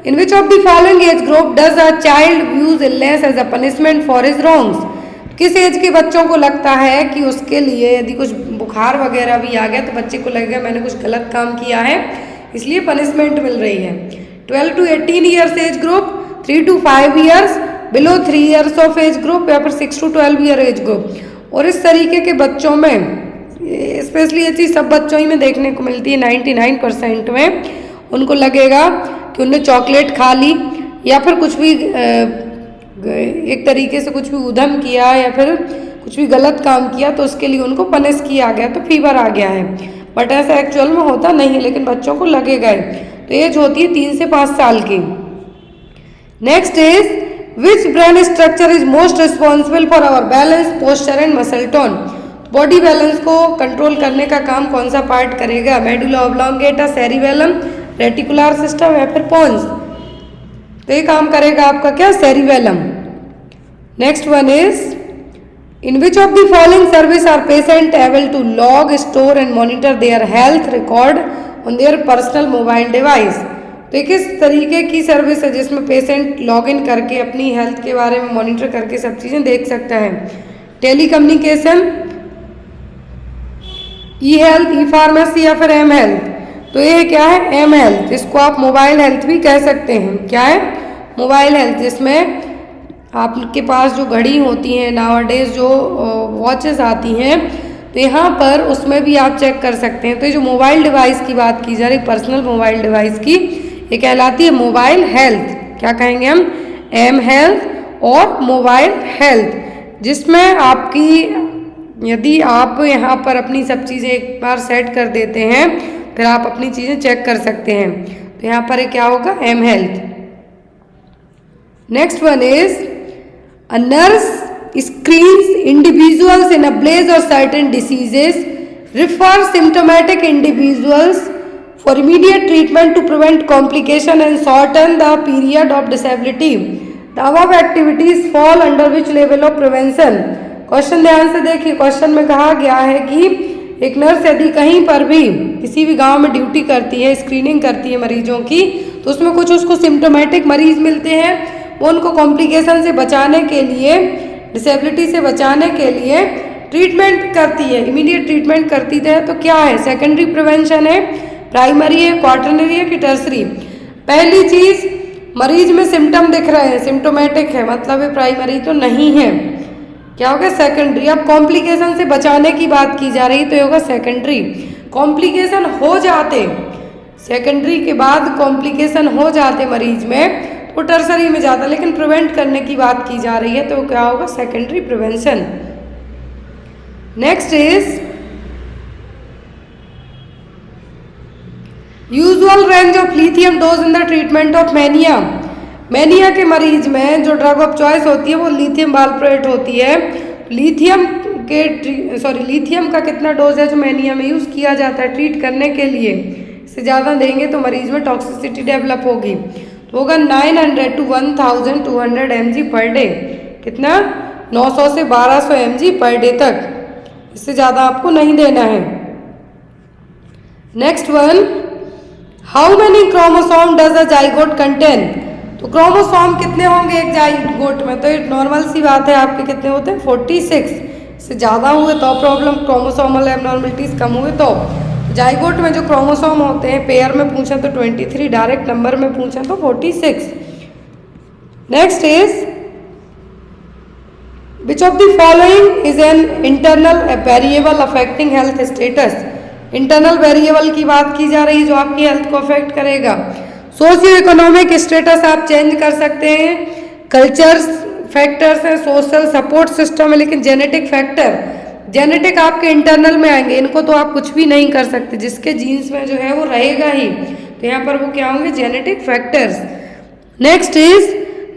in which of the following age group does a child views illness as a punishment for his wrongs. किस age के बच्चों को लगता है कि उसके लिए यदि कुछ बुखार वगैरह भी आ गया तो बच्चे को लगेगा मैंने कुछ गलत काम किया है इसलिए पनिशमेंट मिल रही है? 12 to 18 years age group, 3 to 5 years, below 3 years of age group या फिर 6 to 12 ईयर एज ग्रुप। और इस तरीके के बच्चों में स्पेशली ये चीज़ सब बच्चों ही में देखने को मिलती है, 99% में उनको लगेगा कि उनने चॉकलेट खा ली या फिर कुछ भी एक तरीके से कुछ भी उधम किया या फिर कुछ भी गलत काम किया तो उसके लिए उनको पनिश किया गया तो फीवर आ गया है, बट ऐसा एक्चुअल में होता नहीं है, लेकिन बच्चों को लगेगा। तो एज होती है 3 से 5 साल की। Next is which brain structure is most responsible for our balance, posture and muscle tone. Body balance को कंट्रोल करने का काम कौन सा पार्ट करेगा? Medulla oblongata, cerebellum, reticular system या फिर पोन्स। तो ये काम करेगा आपका क्या? Cerebellum. Next one is in which of the following service are patient able to log, store and monitor their health record on their personal mobile device. तो किस तरीके की सर्विस है जिसमें पेशेंट लॉग इन करके अपनी हेल्थ के बारे में मॉनिटर करके सब चीज़ें देख सकता है? टेली कम्युनिकेशन, ई हेल्थ, ई फार्मेसी या फिर एम हेल्थ। तो ये क्या है? एम हेल्थ, जिसको आप मोबाइल हेल्थ भी कह सकते हैं। क्या है? मोबाइल हेल्थ, जिसमें आपके पास जो घड़ी होती हैं नाउअडेज, जो वॉचेस आती हैं, तो यहाँ पर उसमें भी आप चेक कर सकते हैं। तो ये जो मोबाइल डिवाइस की बात की जा रही, पर्सनल मोबाइल डिवाइस की, ये कहलाती है मोबाइल हेल्थ। क्या कहेंगे हम? एम हेल्थ और मोबाइल हेल्थ, जिसमें आपकी यदि आप यहाँ पर अपनी सब चीज़ें एक बार सेट कर देते हैं फिर आप अपनी चीज़ें चेक कर सकते हैं। तो यहाँ पर क्या होगा? M health. Next one is a nurse screens individuals in a blaze of certain diseases, refers symptomatic individuals for immediate treatment to prevent complication and shorten the period of disability. The above activities fall under which level of prevention? Question ध्यान से देखिए। Question में कहा गया है कि एक nurse यदि कहीं पर भी किसी भी गांव में ड्यूटी करती है, स्क्रीनिंग करती है मरीजों की, तो उसमें कुछ उसको सिम्टोमेटिक मरीज मिलते हैं, वो उनको कॉम्प्लिकेशन से बचाने के लिए, डिसेबिलिटी से बचाने के लिए ट्रीटमेंट करती है, इमीडिएट ट्रीटमेंट करती है। तो क्या है? सेकेंडरी प्रिवेंशन है, प्राइमरी है, क्वार्टरनरी है कि टर्सरी? पहली चीज, मरीज में सिम्टम दिख रहे हैं, सिम्टोमेटिक है, मतलब ये प्राइमरी तो नहीं है। क्या होगा? सेकेंडरी। अब कॉम्प्लिकेशन से बचाने की बात की जा रही तो ये होगा सेकेंडरी। कॉम्प्लिकेशन हो जाते, सेकेंडरी के बाद कॉम्प्लिकेशन हो जाते मरीज में वो टर्सरी में जाता, लेकिन प्रिवेंट करने की बात की जा रही है तो क्या होगा? Secondary prevention. Next is usual range of lithium dose in the treatment of mania. Mania के मरीज में जो ड्रग ऑफ चॉइस होती है वो लिथियम वाल्प्रोएट होती है। लिथियम का कितना डोज है जो मैनिया में यूज़ किया जाता है ट्रीट करने के लिए? इससे ज़्यादा देंगे तो मरीज में टॉक्सिसिटी डेवलप होगी। तो होगा 900 to 1200 mg पर डे। कितना? 900 से 1200 mg पर डे तक, इससे ज़्यादा आपको नहीं देना है। Next one, how many chromosome does a zygote contain. तो क्रोमोसोम कितने होंगे एक जाइगोट में? तो ये नॉर्मल सी बात है, आपके कितने होते हैं? 46। इससे ज़्यादा हुए तो प्रॉब्लम, क्रोमोसोमल एबनॉर्मलिटीज़ कम हुए तो। जाइगोट में जो क्रोमोसोम होते हैं, पेयर में पूछें तो 23, डायरेक्ट नंबर में पूछें तो 46। Next is which of the following is an internal variable affecting health status. Internal variable की बात की जा रही है जो आपकी हेल्थ को अफेक्ट करेगा। सोशियो इकोनॉमिक स्टेटस आप चेंज कर सकते हैं, कल्चर्स फैक्टर्स हैं, सोशल सपोर्ट सिस्टम है, लेकिन जेनेटिक फैक्टर, जेनेटिक आपके इंटरनल में आएंगे, इनको तो आप कुछ भी नहीं कर सकते, जिसके जीन्स में जो है वो रहेगा ही। तो यहाँ पर वो क्या होंगे? Genetic factors. Next is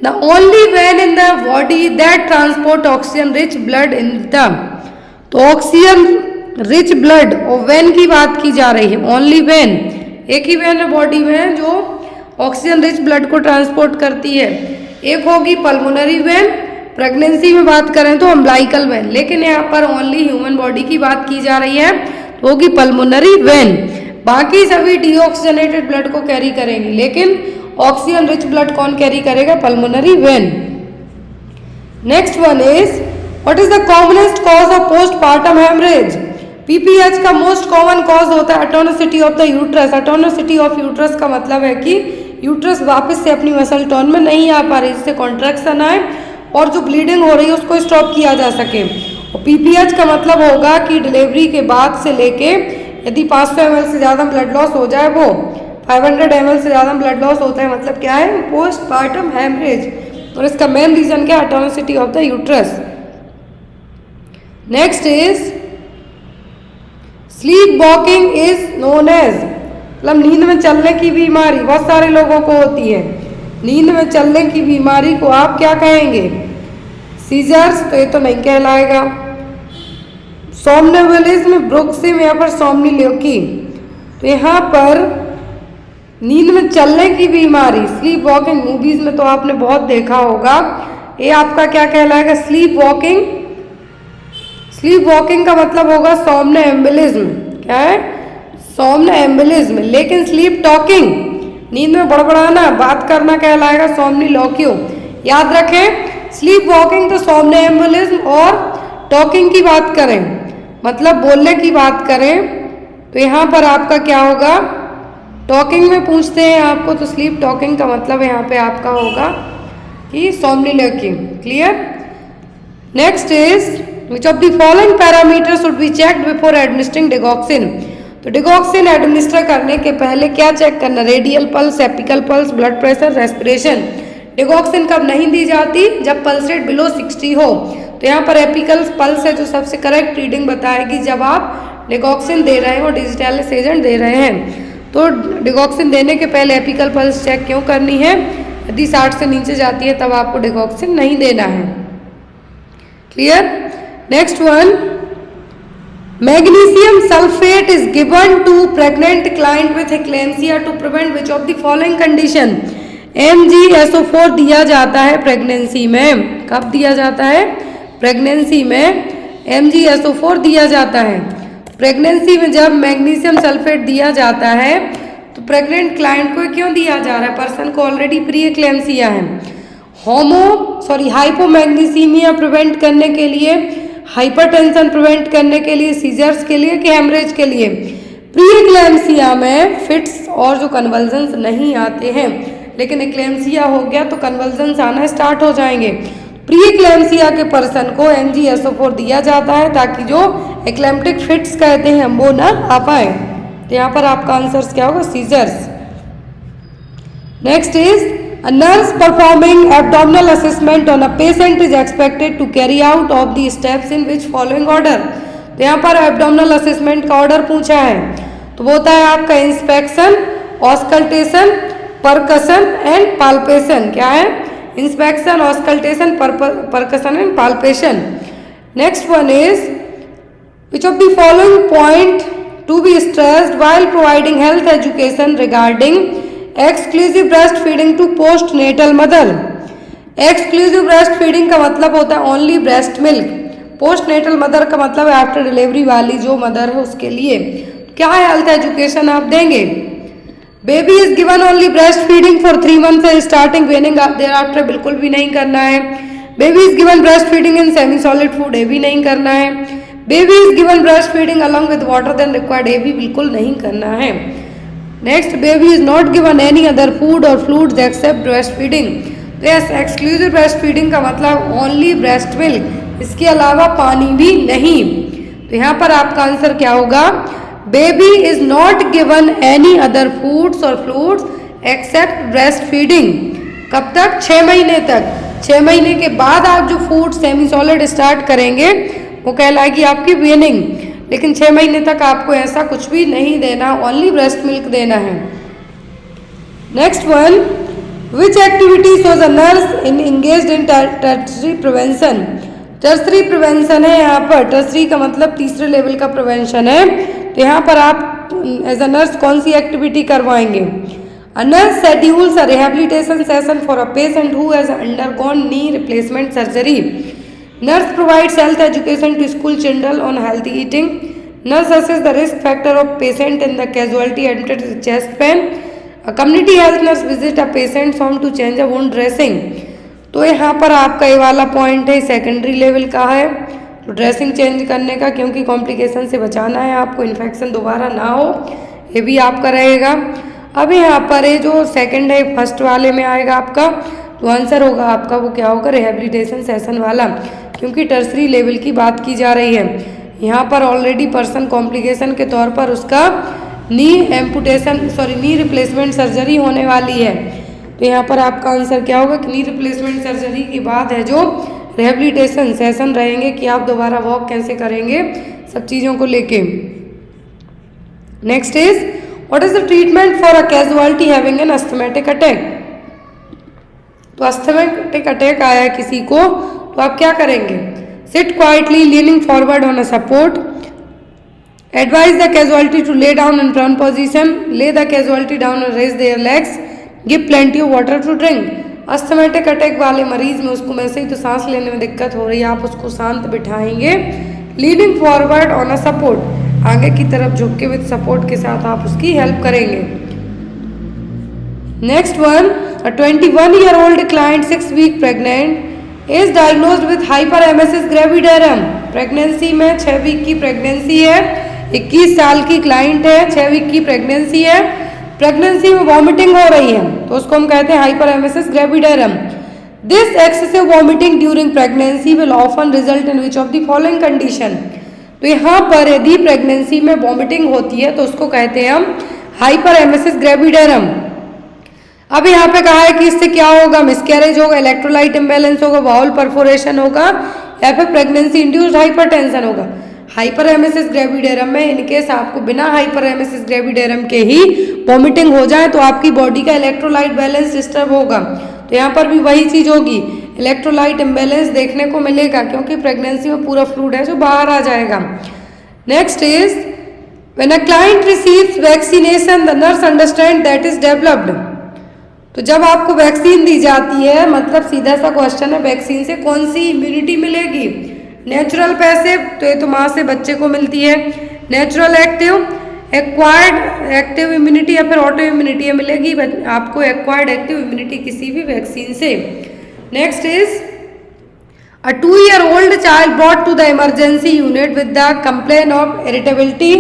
the only when in the body that transport oxygen rich blood in the. तो ऑक्सीजन रिच ब्लड और वेन की बात की जा रही है, ओनली वेन, एक ही वेन है बॉडी में जो ऑक्सीजन रिच ब्लड को ट्रांसपोर्ट करती है। एक होगी पल्मोनरी वेन, प्रेगनेंसी में बात करें तो अम्ब्लाइकल वेन, लेकिन यहाँ पर ओनली ह्यूमन बॉडी की बात की जा रही है तो होगी पल्मोनरी वेन। बाकी सभी डीऑक्सीजनेटेड ब्लड को कैरी करेंगी, लेकिन ऑक्सीजन रिच ब्लड कौन कैरी करेगा? Pulmonary vein. Next one is what is the commonest cause of postpartum haemorrhage. PPH का मोस्ट कॉमन कॉज होता है atonicity of the uterus. Atonicity of uterus का मतलब है कि यूट्रस वापस से अपनी मसल टोन में नहीं आ पा रही, जिससे कॉन्ट्रैक्शन आए और जो ब्लीडिंग हो रही है उसको स्टॉप किया जा सके। और पीपीएच का मतलब होगा कि डिलीवरी के बाद से लेके यदि 500 ml से ज़्यादा ब्लड लॉस हो जाए, वो 500 ml से ज़्यादा ब्लड लॉस होता है, मतलब क्या है? Postpartum haemorrhage. और इसका मेन रीजन क्या? Atonicity of the uterus. Next is sleep walking is known as, मतलब नींद में चलने की बीमारी बहुत सारे लोगों को होती है। नींद में चलने की बीमारी को आप क्या कहेंगे? सीजर्स, तो ये तो नहीं कहलाएगा। सोमनोबुलिज्म, ब्रुक्सिज्म या फिर सोमनिलोकी, तो यहाँ पर नींद में चलने की बीमारी, स्लीप वॉकिंग, मूवीज में तो आपने बहुत देखा होगा, ये आपका क्या कहलाएगा? Sleep walking. स्लीप वॉकिंग का मतलब होगा सोमनोएम्बुलिज्म। क्या है? सोमनोएम्बुलिज्म। लेकिन स्लीप टॉकिंग, नींद में बड़बड़ाना, बात करना, कहलाएगा सोमनिलोक्यू। याद रखें, स्लीप वॉकिंग तो सोमनोएम्बुलिज्म, और टॉकिंग की बात करें, मतलब बोलने की बात करें, तो यहाँ पर आपका क्या होगा? टॉकिंग में पूछते हैं आपको, तो स्लीप टॉकिंग का मतलब यहाँ पे आपका होगा कि somniloquy. Clear? Next is which of the following parameter should be checked before administering digoxin. तो डिगॉक्सिन एडमिनिस्टर करने के पहले क्या चेक करना? Radial pulse, apical pulse, blood pressure, respiration. Digoxin कब नहीं दी जाती? जब पल्स रेट बिलो 60 हो। तो यहाँ पर एपिकल पल्स है जो सबसे करेक्ट रीडिंग बताएगी जब आप डिगॉक्सिन दे रहे हो, डिजिटालिस एजेंट दे रहे हैं। तो डिगॉक्सिन देने के पहले एपिकल पल्स चेक क्यों करनी है? यदि 60 से नीचे जाती है तब आपको डिगॉक्सिन नहीं देना है। Clear? Next one, magnesium sulphate is given to pregnant client with eclampsia to prevent which of the following condition. MgSO4 दिया जाता है प्रेगनेंसी में। कब दिया जाता है? प्रेगनेंसी में MgSO4 दिया जाता है। प्रेगनेंसी में जब मैग्नीशियम सल्फेट दिया जाता है तो प्रेग्नेंट क्लाइंट को क्यों दिया जा रहा है? पर्सन को ऑलरेडी प्री एक्लेम्सिया है। हाइपोमैग्नीसीमिया प्रिवेंट करने के लिए, हाइपरटेंशन प्रिवेंट करने के लिए, सीजर्स के लिए कि हेमरेज के लिए? प्री एक्लेम्सिया में फिट्स और जो कन्वल्जन्स नहीं आते हैं, लेकिन एक्लेम्सिया हो गया तो कन्वल्जन्स आना स्टार्ट हो जाएंगे। प्री एक्लेम्सिया के पर्सन को MgSO4 दिया जाता है ताकि जो एक्लेम्प्टिक फिट्स कहते हैं वो ना आ पाए। तो यहाँ पर आपका आंसर क्या होगा? Seizures. Next is a nurse performing abdominal assessment on a patient is expected to carry out of the steps in which following order. तो यहाँ पर एब्डोमिनल असेसमेंट का ऑर्डर पूछा है, तो वो होता है आपका inspection, auscultation, percussion and palpation. क्या है? Inspection, auscultation, percussion and palpation. Next one is which of the following point to be stressed while providing health education regarding exclusive breast feeding to post natal mother. Exclusive breast feeding का मतलब होता है only breast milk. Post natal mother का मतलब है after delivery वाली जो mother है उसके लिए क्या हेल्थ एजुकेशन आप देंगे? Baby is given only breast feeding for 3 months starting weaning thereafter, बिल्कुल भी नहीं करना है। Baby is given breast feeding in semi solid food, ये भी नहीं करना है। Baby is given breast feeding along with water then required, ये भी बिल्कुल नहीं करना है। Next, baby is not given any other food और फ्लूइड्स एक्सेप्ट ब्रेस्ट फीडिंग। तो यस, एक्सक्लूसिव ब्रेस्ट फीडिंग का मतलब ओनली ब्रेस्ट मिल्क, इसके अलावा पानी भी नहीं। तो यहाँ पर आपका आंसर क्या होगा? Baby is not given any other foods और फ्लूइड्स एक्सेप्ट ब्रेस्ट फीडिंग। कब तक? 6 महीने तक। 6 महीने के बाद आप जो फूड सेमी सॉलिड स्टार्ट करेंगे वो कहलाएगी आपकी वीनिंग, लेकिन 6 महीने तक आपको ऐसा कुछ भी नहीं देना, ओनली ब्रेस्ट मिल्क देना है। Next one, which activities was a nurse in engaged in tertiary prevention. Tertiary prevention है यहाँ पर, टर्शरी का मतलब तीसरे लेवल का प्रिवेंशन है। तो यहाँ पर आप एज अ नर्स कौन सी एक्टिविटी करवाएंगे? A nurse schedules a rehabilitation session for a patient who has undergone knee replacement surgery. Nurse provides health education to school children on healthy eating. Nurse assesses the risk factor of patient in the casualty admitted with chest pain. A community health nurse visit a patient's home to change a wound dressing. तो यहाँ पर आपका ये वाला point है, secondary level का है, तो ड्रेसिंग चेंज करने का, क्योंकि कॉम्प्लिकेशन से बचाना है आपको, इन्फेक्शन दोबारा ना हो, ये भी आपका रहेगा। अब यहाँ पर ये जो सेकंड है, फर्स्ट वाले में आएगा आपका, तो आंसर होगा आपका वो क्या होगा? रिहेबिलिटेशन सेशन वाला, क्योंकि टर्सरी लेवल की बात की जा रही है। यहाँ पर ऑलरेडी पर्सन कॉम्प्लिकेशन के तौर पर उसका नी रिप्लेसमेंट सर्जरी होने वाली है। तो यहाँ पर आपका आंसर क्या होगा कि नी रिप्लेसमेंट सर्जरी के बाद है जो रिहेबिलिटेशन सेशन रहेंगे कि आप दोबारा वॉक कैसे करेंगे, सब चीज़ों को लेके। Next is what is the treatment for a casualty having an asthmatic attack. तो अस्थमेटिक अटैक आया है किसी को तो आप क्या करेंगे? Sit quietly leaning forward on a support, advise the casualty to lay down in prone position, lay the casualty down और raise their legs, give plenty of water to drink. Asthmatic attack वाले मरीज में उसको वैसे ही तो सांस लेने में दिक्कत हो रही है, आप उसको शांत बिठाएंगे, leaning forward on a support, आगे की तरफ झुक के विद सपोर्ट के साथ आप उसकी हेल्प करेंगे। Next one, a 21-year-old client 6 week pregnant is diagnosed with hyperemesis gravidarum। Pregnancy में 6 वीक की प्रेगनेंसी है, 21 साल की क्लाइंट है, 6 वीक की प्रेगनेंसी है, प्रेगनेंसी में वॉमिटिंग हो रही है तो उसको हम कहते हैं hyperemesis gravidarum. This excessive vomiting during pregnancy will often result in which of the following condition. तो यहाँ पर यदि प्रेगनेंसी में वॉमिटिंग होती है तो उसको कहते हैं हम हाइपरेमेसिस ग्रेविडारम। अब यहाँ पे कहा है कि इससे क्या होगा? मिसकैरेज होगा, इलेक्ट्रोलाइट इम्बैलेंस होगा, बाउल परफोरेशन होगा या फिर प्रेगनेंसी इंड्यूस्ड हाइपरटेंशन होगा। हाइपरेमेसिस ग्रेविडारम में इनकेस आपको बिना हाइपरेमेसिस ग्रेविडारम के ही वॉमिटिंग हो जाए तो आपकी बॉडी का इलेक्ट्रोलाइट बैलेंस डिस्टर्ब होगा। तो यहाँ पर भी वही चीज होगी, इलेक्ट्रोलाइट इम्बैलेंस देखने को मिलेगा क्योंकि प्रेगनेंसी में पूरा फ्लूइड है जो बाहर आ जाएगा। Next is when a client receives vaccination the nurse understand that is developed. तो जब आपको वैक्सीन दी जाती है, मतलब सीधा सा क्वेश्चन है, वैक्सीन से कौन सी इम्यूनिटी मिलेगी? नेचुरल पैसिव, तो ये तो माँ से बच्चे को मिलती है। Natural active, acquired active immunity या फिर ऑटो इम्यूनिटी मिलेगी आपको एक्वायर्ड एक्टिव इम्यूनिटी किसी भी वैक्सीन से। Next is a 2-year-old child brought to the emergency unit with the complaint of irritability,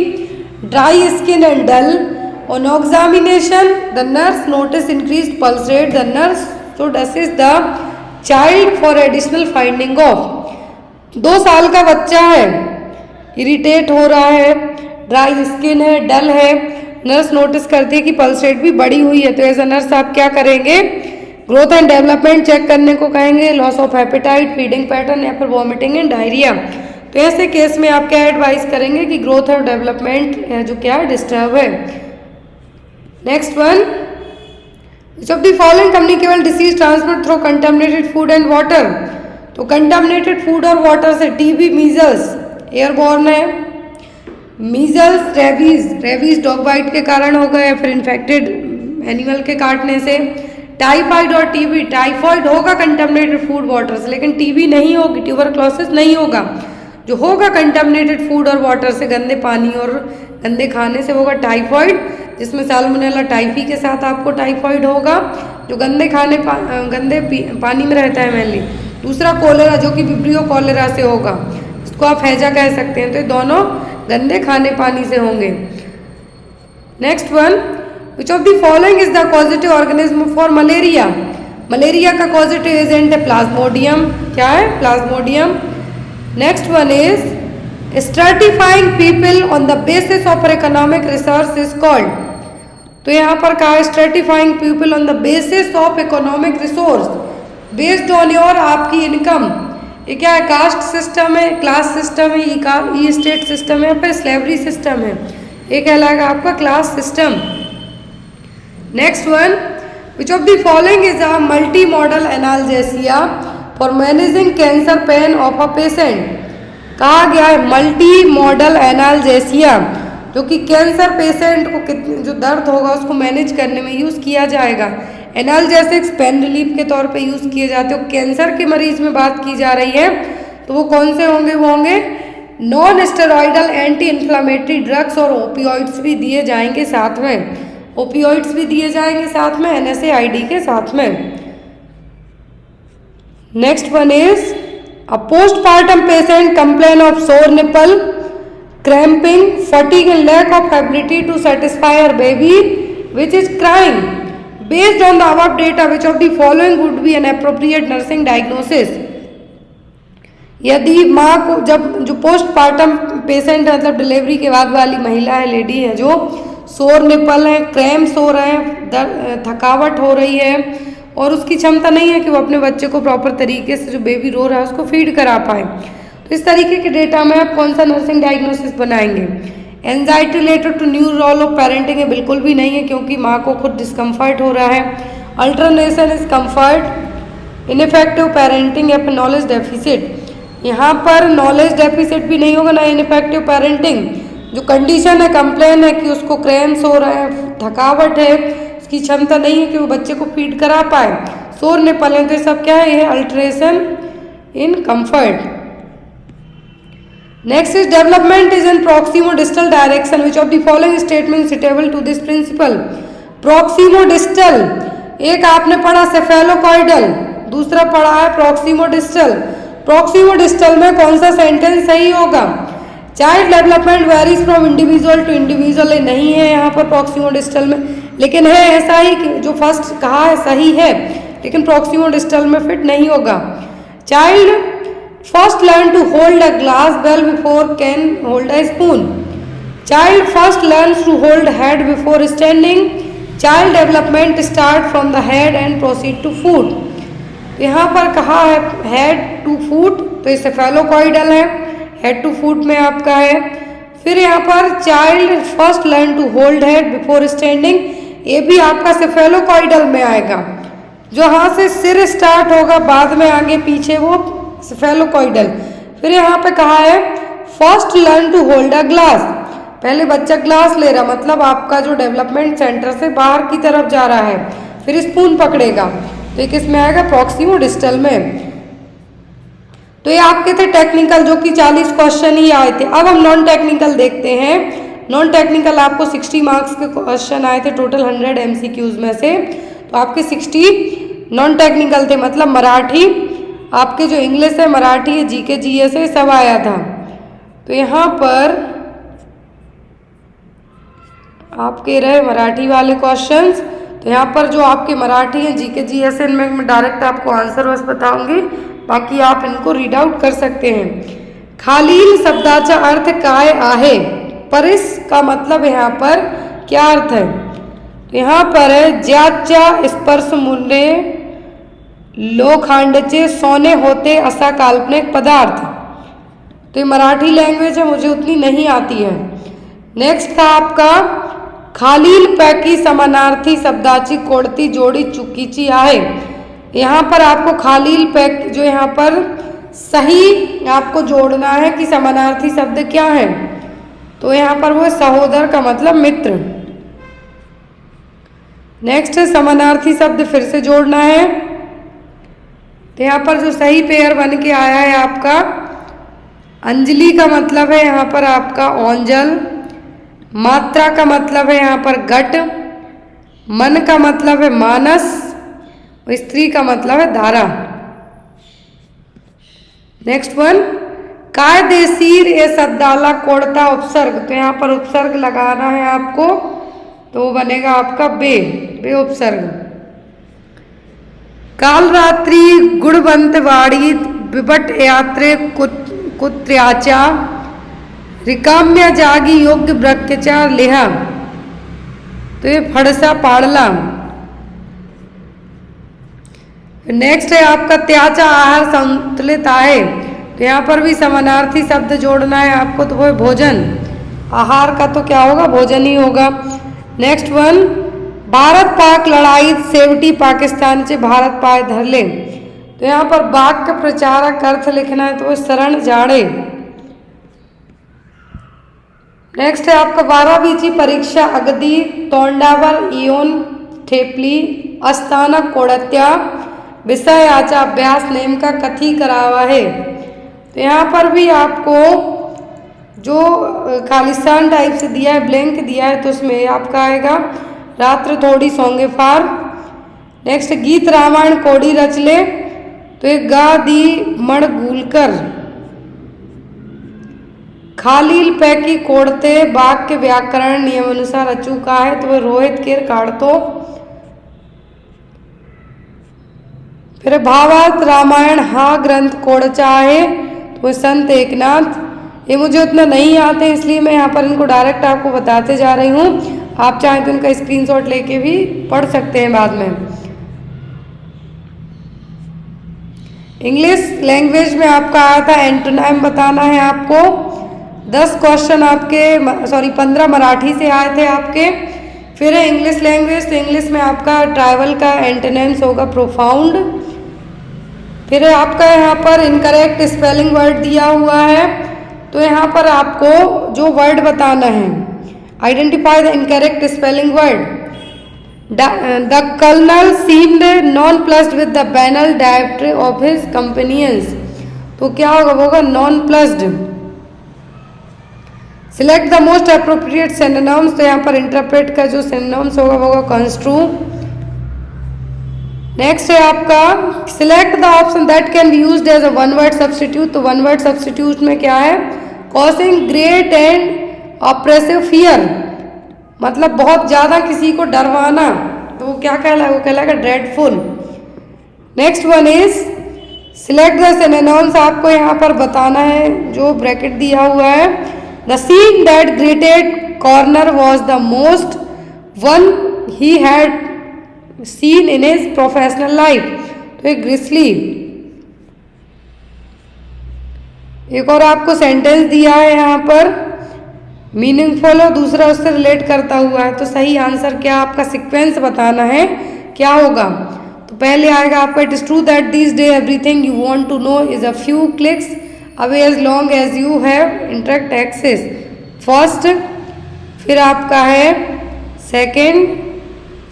dry skin and dull. On examination, the nurse noticed increased pulse rate. The nurse should assist the child for additional finding of। 2 साल का बच्चा है, irritate हो रहा है, dry skin है, डल है, nurse notice करती है कि पल्स रेट भी बढ़ी हुई है तो एज अ नर्स आप क्या करेंगे? ग्रोथ एंड डेवलपमेंट चेक करने को कहेंगे, loss of appetite, feeding pattern या फिर वॉमिटिंग एंड डायरिया। तो ऐसे केस में आप क्या एडवाइस करेंगे कि ग्रोथ और डेवलपमेंट जो क्या है डिस्टर्ब है। Next one, which of the following communicable disease transmitted through contaminated food and water। तो कंटामिनेटेड फूड और वाटर से टीबी, मीजल्स एयरबॉर्न है, मीजल्स रेबीज डॉग बाइट के कारण होगा या फिर इन्फेक्टेड एनिमल के काटने से। टाइफाइड और टीबी, टाइफाइड होगा कंटामिनेटेड फूड वाटर से लेकिन टीबी नहीं होगी, ट्यूबरक्लोसिस नहीं होगा। जो होगा कंटामिनेटेड फूड और वाटर से, गंदे पानी और गंदे खाने से होगा टाइफाइड, जिसमें साल्मोनेला टाइफी के साथ आपको टाइफाइड होगा जो गंदे पानी में रहता है मेनली। दूसरा कोलेरा जो कि विब्रियो कोलेरा से होगा, इसको आप हैजा कह सकते हैं। तो ये दोनों गंदे खाने पानी से होंगे। Next one, which of the following is the causative organism for malaria. Malaria का कॉजेटिव एजेंट है प्लाज्मोडियम। क्या है? Plasmodium. Next one is stratifying people on the basis of economic resource is called. तो यहाँ पर कहा है stratifying people on the basis of economic resource, based on your आपकी इनकम। ये क्या है? कास्ट सिस्टम है, क्लास सिस्टम है, ई स्टेट सिस्टम है, फिर स्लेवरी सिस्टम है। ये कहलाएगा आपका class system. Next one, which of the following is a multi modal analgesia for managing cancer pain of a patient. कहा गया है मल्टी मॉडल एनाल्जेसिया जो कि कैंसर पेशेंट को कितने जो दर्द होगा उसको मैनेज करने में यूज़ किया जाएगा। एनाल्जेसिक्स पेन रिलीफ के तौर पे यूज़ किए जाते हो। कैंसर के मरीज में बात की जा रही है तो वो कौन से होंगे? वो होंगे non steroidal anti inflammatory drugs और ओपियोइड्स भी दिए जाएंगे साथ में। ओपियोइड्स भी दिए जाएंगे साथ में NSAID के साथ में। Next one is a postpartum patient complain of sore nipple, cramping, fatigue and lack of ability to satisfy her baby which is crying. Based on the above data, which of the following would be an appropriate nursing diagnosis? यदि माँ को जब जो postpartum patient है मतलब delivery के बाद वाली महिला है, लेडी है जो सोर निपल है, क्रैम्प्स हो रहे हैं, थकावट हो रही है, और उसकी क्षमता नहीं है कि वो अपने बच्चे को प्रॉपर तरीके से, जो बेबी रो रहा है उसको फीड करा पाए। तो इस तरीके के डेटा में आप कौन सा नर्सिंग डायग्नोसिस बनाएंगे। Anxiety related to new role of parenting है, बिल्कुल भी नहीं है, क्योंकि माँ को खुद डिस्कम्फर्ट हो रहा है। Alternation is comfort, ineffective parenting या फिर नॉलेज डेफिसिट, यहाँ पर नॉलेज डेफिसिट भी नहीं होगा ना इनइफेक्टिव पेरेंटिंग। जो कंडीशन है, कंप्लेन है कि उसको क्रैम्स हो रहा है, थकावट है, उसकी क्षमता नहीं है कि वो बच्चे को फीड करा पाए, शोर निपल है, तो ये सब क्या है, ये alteration in comfort. Next is development is in proximo distal direction, which of the following statement suitable to this principle. Proximo distal, एक आपने पढ़ा सेफेलोकॉइडल, दूसरा पढ़ा है प्रॉक्सिमो डिस्टल। प्रॉक्सिमो डिस्टल में कौन सा सेंटेंस सही होगा। Child development varies from individual to individual, नहीं है यहाँ पर प्रॉक्सिमो डिस्टल में, लेकिन है ऐसा ही कि जो फर्स्ट कहा है सही है, लेकिन प्रॉक्सिमो डिस्टल में फिट नहीं होगा। Child first learn to hold a glass well before can hold a spoon. Child first learns to hold head before standing. Child development start from the head and proceed to foot. यहाँ पर कहा है head to फूट, तो ये सेफेलोकॉइडल है, head to फूट में आपका है। फिर यहाँ पर child first learn to hold head before standing, ये भी आपका सेफेलोकॉइडल में आएगा। जो यहाँ से सिर स्टार्ट होगा, बाद में आगे पीछे वो सेफेलोकॉइडल। फिर यहाँ पे कहा है first learn to hold a glass, पहले बच्चा ग्लास ले रहा, मतलब आपका जो डेवलपमेंट सेंटर से बाहर की तरफ जा रहा है। फिर स्पून पकड़ेगा, तो ये किस में आएगा, प्रॉक्सिमो डिस्टल में। तो ये आपके थे टेक्निकल, जो कि 40 क्वेश्चन ही आए थे। अब हम नॉन टेक्निकल देखते हैं। नॉन टेक्निकल आपको 60 मार्क्स के क्वेश्चन आए थे टोटल 100 MCQs में से, तो आपके 60 नॉन टेक्निकल थे, मतलब मराठी, आपके जो इंग्लिश है, मराठी है, जीके जीएस है, सब आया था। तो यहाँ पर आपके रहे मराठी वाले क्वेश्चंस। तो यहाँ पर जो आपके मराठी है, जीके जीएस है, इनमें मैं डायरेक्ट आपको आंसर बस बताऊंगी, बाकी आप इनको रीड आउट कर सकते हैं। खालील शब्दाचा अर्थ काय आहे, परिस का मतलब यहाँ पर क्या अर्थ है। तो यहाँ पर है ज्याच्या स्पर्श मूल्य लोखंडचे सोने होते असा काल्पनिक पदार्थ। तो ये मराठी लैंग्वेज है, मुझे उतनी नहीं आती है। नेक्स्ट था आपका खालील पैकी समानार्थी शब्दाची कोणती जोड़ी चुकीची आहे। यहाँ पर आपको खालील पैक, जो यहाँ पर सही आपको जोड़ना है कि समानार्थी शब्द क्या है, तो यहाँ पर वो सहोदर का मतलब मित्र। नेक्स्ट है समानार्थी शब्द फिर से जोड़ना है। तो यहाँ पर जो सही पेयर बन के आया है आपका अंजलि का मतलब है यहाँ पर आपका औंजल, मात्रा का मतलब है यहाँ पर घट, मन का मतलब है मानस, स्त्री का मतलब है धारा। नेक्स्ट वन कायदेशीर ए शब्दाला कोड़ता उपसर्ग, तो यहाँ पर उपसर्ग लगाना है आपको, तो वो बनेगा आपका बे उपसर्ग। काल रात्रि गुणवंत वाड़ी विबट यात्रे कुत्र्याचा रिकाम्य जागी योग्य ब्रक्यचा लेहा, तो ये फड़सा पाड़ला। नेक्स्ट है आपका त्याचा आहार संतुलित आए, तो यहाँ पर भी समानार्थी शब्द जोड़ना है आपको, तो वो है भोजन। आहार का तो क्या होगा, भोजन ही होगा। नेक्स्ट वन भारत पाक लड़ाई सेवटी पाकिस्तान से भारत पाए धरले, तो यहाँ पर वाक्य प्रचारक अर्थ लिखना है, तो वो शरण जाड़े। नेक्स्ट है आपका 12वीं परीक्षा अगदी तोंडावर इयोन ठेपली अस्ताना कोड़त्या विषय आचा अभ्यास नेम का कथी करावा है। तो यहाँ पर भी आपको जो खालिस्तान टाइप से दिया है, ब्लैंक दिया है, तो उसमें आपका आएगा रात्र थोड़ी सोंगे फार। नेक्स्ट गीत रामायण कोड़ी रचले, तो एक गा दी मण गूलकर। खालील पैकी कोड़ते वाक्य व्याकरण नियम अनुसार अचू का है, तो वह रोहित केर काढ़तो। फिर भावार्थ रामायण हा ग्रंथ कोड़चा है, तो संत एकनाथ। ये मुझे उतना नहीं आते, इसलिए मैं यहाँ पर इनको डायरेक्ट आपको बताते जा रही हूँ। आप चाहें तो इनका स्क्रीनशॉट लेके भी पढ़ सकते हैं बाद में। नेक्स्ट है आपका 13वीं परीक्षा अगदी तोंडावर इयोन ठेपली अस्ताना कोड़त्या विषय आचा अभ्यास नेम का कथी करावा है। तो यहाँ पर भी आपको जो खालिस्तान टाइप से दिया है, ब्लैंक दिया है, तो उसमें आपका आएगा रात्र थोड़ी सोंगे फार। नेक्स्ट गीत रामायण कोड़ी रचले, तो एक गा दी मण गूलकर। खालील पैकी कोड़ते वाक्य व्याकरण नियम अनुसार अचूका है, तो वह रोहित केर काढ़तो। फिर भावार्थ रामायण हा ग्रंथ कोड़चा है, तो संत एकनाथ। इंग्लिश लैंग्वेज में आपका आया था एंटोनाइम बताना है आपको। 10 क्वेश्चन आपके 15 मराठी से आए थे आपके। फिर है इंग्लिश लैंग्वेज, तो इंग्लिश में आपका ट्राइवल का एंटोनिम्स होगा प्रोफाउंड। फिर है आपका यहाँ पर इनकरेक्ट स्पेलिंग वर्ड दिया हुआ है, तो यहाँ पर आपको जो वर्ड बताना है, identify the incorrect spelling word. The colonel seemed nonplussed with the banal diatribe of his companions, तो क्या होगा, वो होगा nonplussed। Select the most appropriate synonyms, तो यहाँ पर इंटरप्रेट का जो synonyms होगा वो होगा construe। नेक्स्ट है आपका select the option that can be used as a one word substitute, तो वन वर्ड सब्स्टिट्यूट में क्या है, causing great and oppressive fear, मतलब बहुत ज्यादा किसी को डरवाना, तो वो क्या कहलाएगा, वो कहलाएगा dreadful. Next one is select the synonyms, आपको यहाँ पर बताना है जो ब्रैकेट दिया हुआ है। The scene that greeted coroner was the most one he had seen in his professional life, तो एक ग्रिसली। एक और आपको सेंटेंस दिया है यहाँ पर मीनिंगफुल और दूसरा उससे रिलेट करता हुआ है, तो सही आंसर क्या, आपका सीक्वेंस बताना है क्या होगा। तो पहले आएगा आपका it is true that this day everything you want to know is a few clicks away as long as you have interact access, first. फिर आपका है सेकेंड,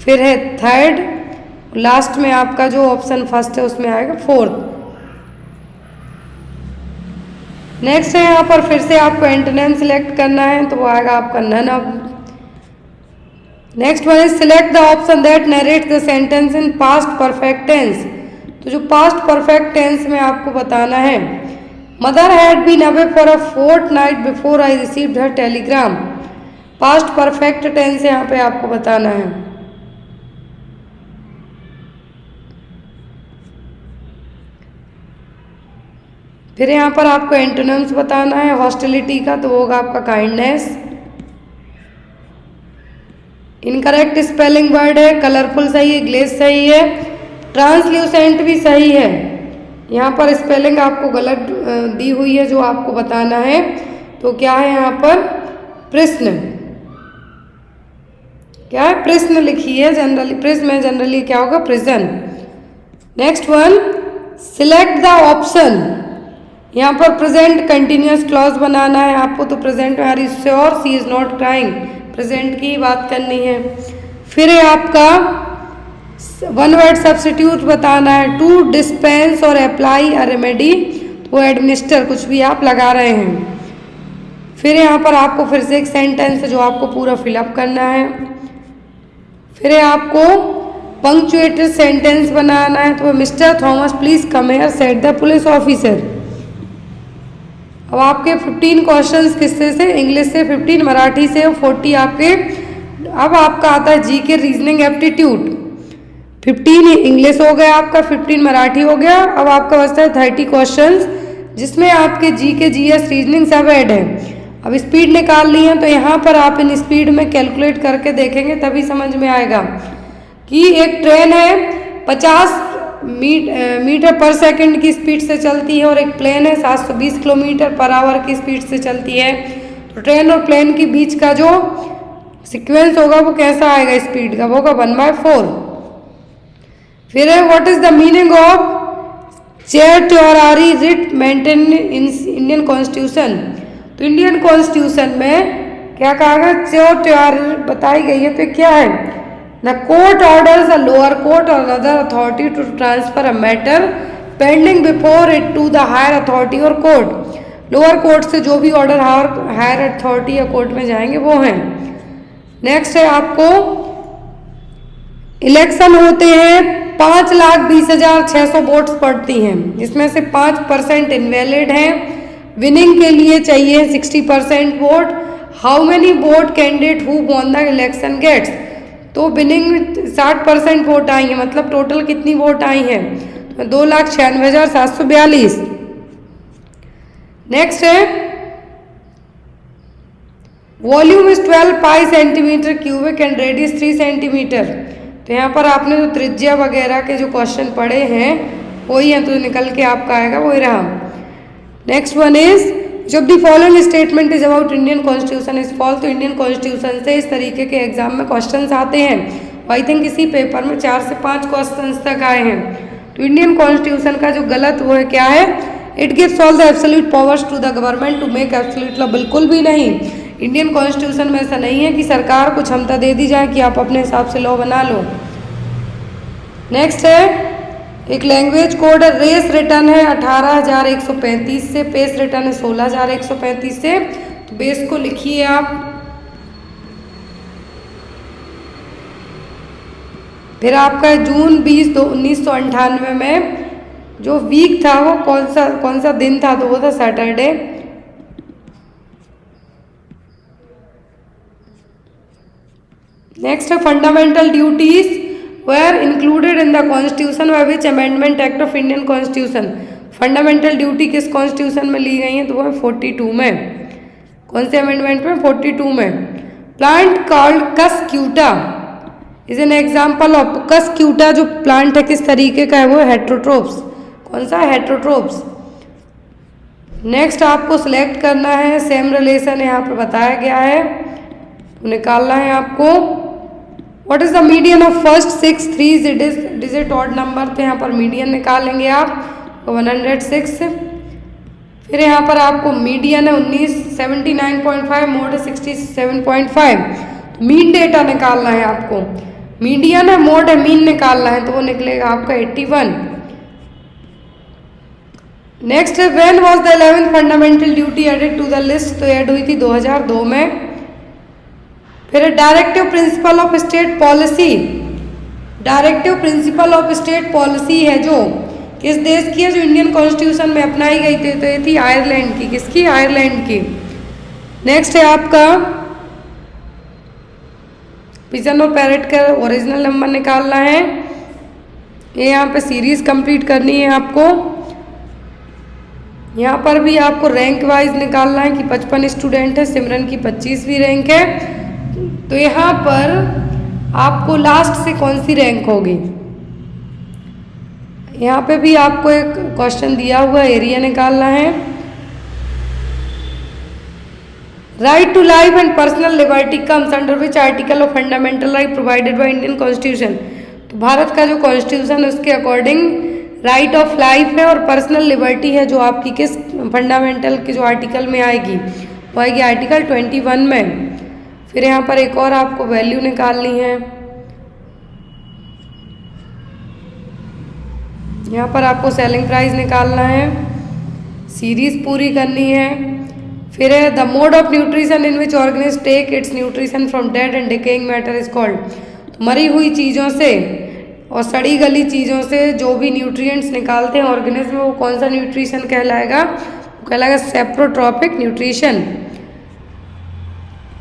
फिर है थर्ड, लास्ट में आपका जो ऑप्शन फर्स्ट है उसमें आएगा फोर्थ। नेक्स्ट है यहाँ पर फिर से आपको एंटोनिम सिलेक्ट करना है, तो वो आएगा आपका none of. Next one is select the option that narrate the sentence in past perfect tense, तो जो पास्ट परफेक्ट टेंस में आपको बताना है, mother had been away for a fortnight before I received her telegram, past perfect tense यहाँ पे आपको बताना है। फिर यहाँ पर आपको एंटोनिम्स बताना है हॉस्टिलिटी का, तो वो होगा आपका काइंडनेस। इनकरेक्ट स्पेलिंग वर्ड है कलरफुल सही है, ग्लेज सही है, ट्रांसल्यूसेंट भी सही है। यहाँ पर स्पेलिंग आपको गलत दी हुई है जो आपको बताना है, तो क्या है यहाँ पर प्रश्न, क्या है प्रश्न लिखी है, जनरली प्रिज्म में जनरली क्या होगा prison. Next one select the option, यहाँ पर प्रेजेंट कंटिन्यूअस क्लॉज बनाना है आपको, तो प्रेजेंट में are is sure she is not crying, present की बात करनी है। फिर है आपका वन वर्ड सब्स्टिट्यूट बताना है, टू डिस्पेंस और अप्लाई अ रेमेडी, तो एडमिनिस्टर कुछ भी आप लगा रहे हैं। फिर यहाँ पर आपको फिर से एक सेंटेंस है जो आपको पूरा फिलअप करना है। फिर है आपको पंक्चुएटेड सेंटेंस बनाना है, तो mister Thomas please come here said the police officer. अब आपके 15 क्वेश्चंस किससे से, इंग्लिश से 15, मराठी से 40 आपके। अब आपका आता है जी के रीजनिंग एप्टीट्यूड, 15 इंग्लिश हो गया आपका, 15 मराठी हो गया। अब आपका बचता है 30 क्वेश्चंस जिसमें आपके जी के जीएस रीजनिंग सब ऐड है। अब स्पीड निकाल ली है, तो यहाँ पर आप इन स्पीड में कैलकुलेट करके देखेंगे तभी समझ में आएगा कि एक ट्रेन है 50 मीटर पर सेकंड की स्पीड से चलती है और एक प्लेन है 720 किलोमीटर पर आवर की स्पीड से चलती है, तो ट्रेन और प्लेन के बीच का जो सीक्वेंस होगा वो कैसा आएगा स्पीड का, वो होगा 1/4। फिर है what is the meaning of certiorari writ maintain in Indian constitution, तो इंडियन कॉन्स्टिट्यूशन में क्या कहा गया, चेयरट्योरारी बताई गई है, तो क्या है, The court orders a lower court or other authority to transfer a matter pending before it to the higher authority or court. Lower court से जो भी ऑर्डर हायर अथॉरिटी या कोर्ट में जाएंगे वो हैं। नेक्स्ट है आपको इलेक्शन होते हैं 5,20,600 वोट्स पड़ती हैं, जिसमें से 5% इनवैलिड हैं। विनिंग के लिए चाहिए 60% vote. How many vote candidate who won the election gets, तो विनिंग में 60% वोट आई है, मतलब टोटल कितनी वोट आई है, तो 2,96,742। नेक्स्ट है volume is 12 pi centimetre cubic and radius 3 centimetre, तो यहाँ पर आपने जो त्रिज्या वगैरह के जो क्वेश्चन पढ़े हैं वही है, तो निकल के आपका आएगा वही रहा। नेक्स्ट वन इज जब the following statement is about Indian constitution is false, तो इंडियन कॉन्स्टिट्यूशन से इस तरीके के एग्जाम में क्वेश्चंस आते हैं। आई थिंक इसी पेपर में 4 से 5 क्वेश्चंस तक आए हैं। तो इंडियन कॉन्स्टिट्यूशन का जो गलत वो है क्या है, it gives all the absolute powers to the government to make absolute law, बिल्कुल भी नहीं। इंडियन कॉन्स्टिट्यूशन में ऐसा नहीं है कि सरकार को क्षमता दे दी जाए कि आप अपने हिसाब से लॉ बना लो। नेक्स्ट है एक लैंग्वेज कोड है, रेस रिटर्न है 18,135 से, पेस रिटर्न है 16,135 से। तो बेस को लिखिए आप। फिर आपका जून 20 1998 में जो वीक था वो कौन सा दिन था, तो वो था सैटरडे। नेक्स्ट है fundamental duties were included in the constitution by which amendment act of Indian constitution। Fundamental duty किस कॉन्स्टिट्यूशन में ली गई है, तो वो 42 में। कौन से अमेंडमेंट में, 42 में। Plant called Cuscuta is an example of, Cuscuta जो प्लांट है किस तरीके का है, वो हेट्रोट्रोप्स। कौन सा, हेट्रोट्रोप्स। नेक्स्ट आपको सिलेक्ट करना है, सेम रिलेशन यहाँ पर बताया गया है, तो निकालना है आपको। What is the median of first 6 3 digit odd number, तो यहाँ पर मीडियन निकालेंगे आप 106। फिर यहाँ पर आपको मीडियन है 79.5, मोड है 67.5। मीन डेटा निकालना है आपको, मीडियन है, मोड है, मीन निकालना है, तो वो निकलेगा आपका 81। नेक्स्ट है when was the 11th fundamental duty added to the list, तो ऐड हुई थी 2002 में। फिर directive principle of state policy, directive principle of state policy है जो किस देश की है, जो इंडियन कॉन्स्टिट्यूशन में अपनाई गई थी, तो ये थी आयरलैंड की। किसकी, आयरलैंड की। नेक्स्ट है आपका पिजन और पैरेट का ओरिजिनल नंबर निकालना है। ये यहाँ पे सीरीज कंप्लीट करनी है आपको। यहाँ पर भी आपको रैंक वाइज निकालना है कि 55 स्टूडेंट है, सिमरन की 25वीं रैंक है। तो यहाँ पर आपको लास्ट से कौन सी रैंक होगी, यहाँ पे भी आपको एक क्वेश्चन दिया हुआ एरिया निकालना है। Right to life and personal liberty comes under which article of fundamental right provided by Indian constitution. तो भारत का जो कॉन्स्टिट्यूशन है उसके अकॉर्डिंग राइट ऑफ लाइफ है और पर्सनल लिबर्टी है, जो आपकी किस फंडामेंटल के जो आर्टिकल में आएगी, वो आएगी आर्टिकल 21 में। फिर यहाँ पर एक और आपको वैल्यू निकालनी है, यहाँ पर आपको सेलिंग प्राइस निकालना है, सीरीज पूरी करनी है। फिर है the mode of nutrition in which organism take its nutrition from dead and decaying matter is called. तो मरी हुई चीज़ों से और सड़ी गली चीज़ों से जो भी न्यूट्रिएंट्स निकालते हैं ऑर्गेनिज्म, वो कौन सा न्यूट्रिशन कहलाएगा, वो कहलाएगा सेप्रोट्रॉपिक न्यूट्रिशन।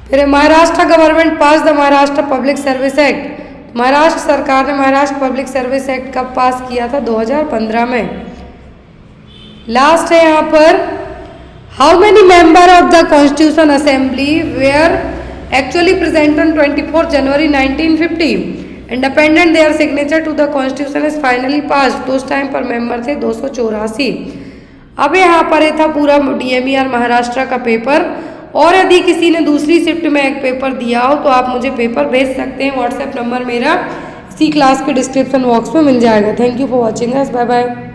फिर Maharashtra government pass the Maharashtra public service act. Maharashtra सरकार ने महाराष्ट्र पब्लिक सर्विस एक्ट कब पास किया था, 2015 में। लास्ट है यहाँ पर how many member of the constitution assembly were actually present on 24 January 1950 independent their signature to the constitution is finally pass. तो उस टाइम पर मेंबर थे 284। अब यहाँ पर ये था पूरा DMER महाराष्ट्र का पेपर। और यदि किसी ने दूसरी शिफ्ट में एक पेपर दिया हो तो आप मुझे पेपर भेज सकते हैं। व्हाट्सएप नंबर मेरा इसी क्लास के डिस्क्रिप्शन बॉक्स में मिल जाएगा। Thank you for watching us, bye bye.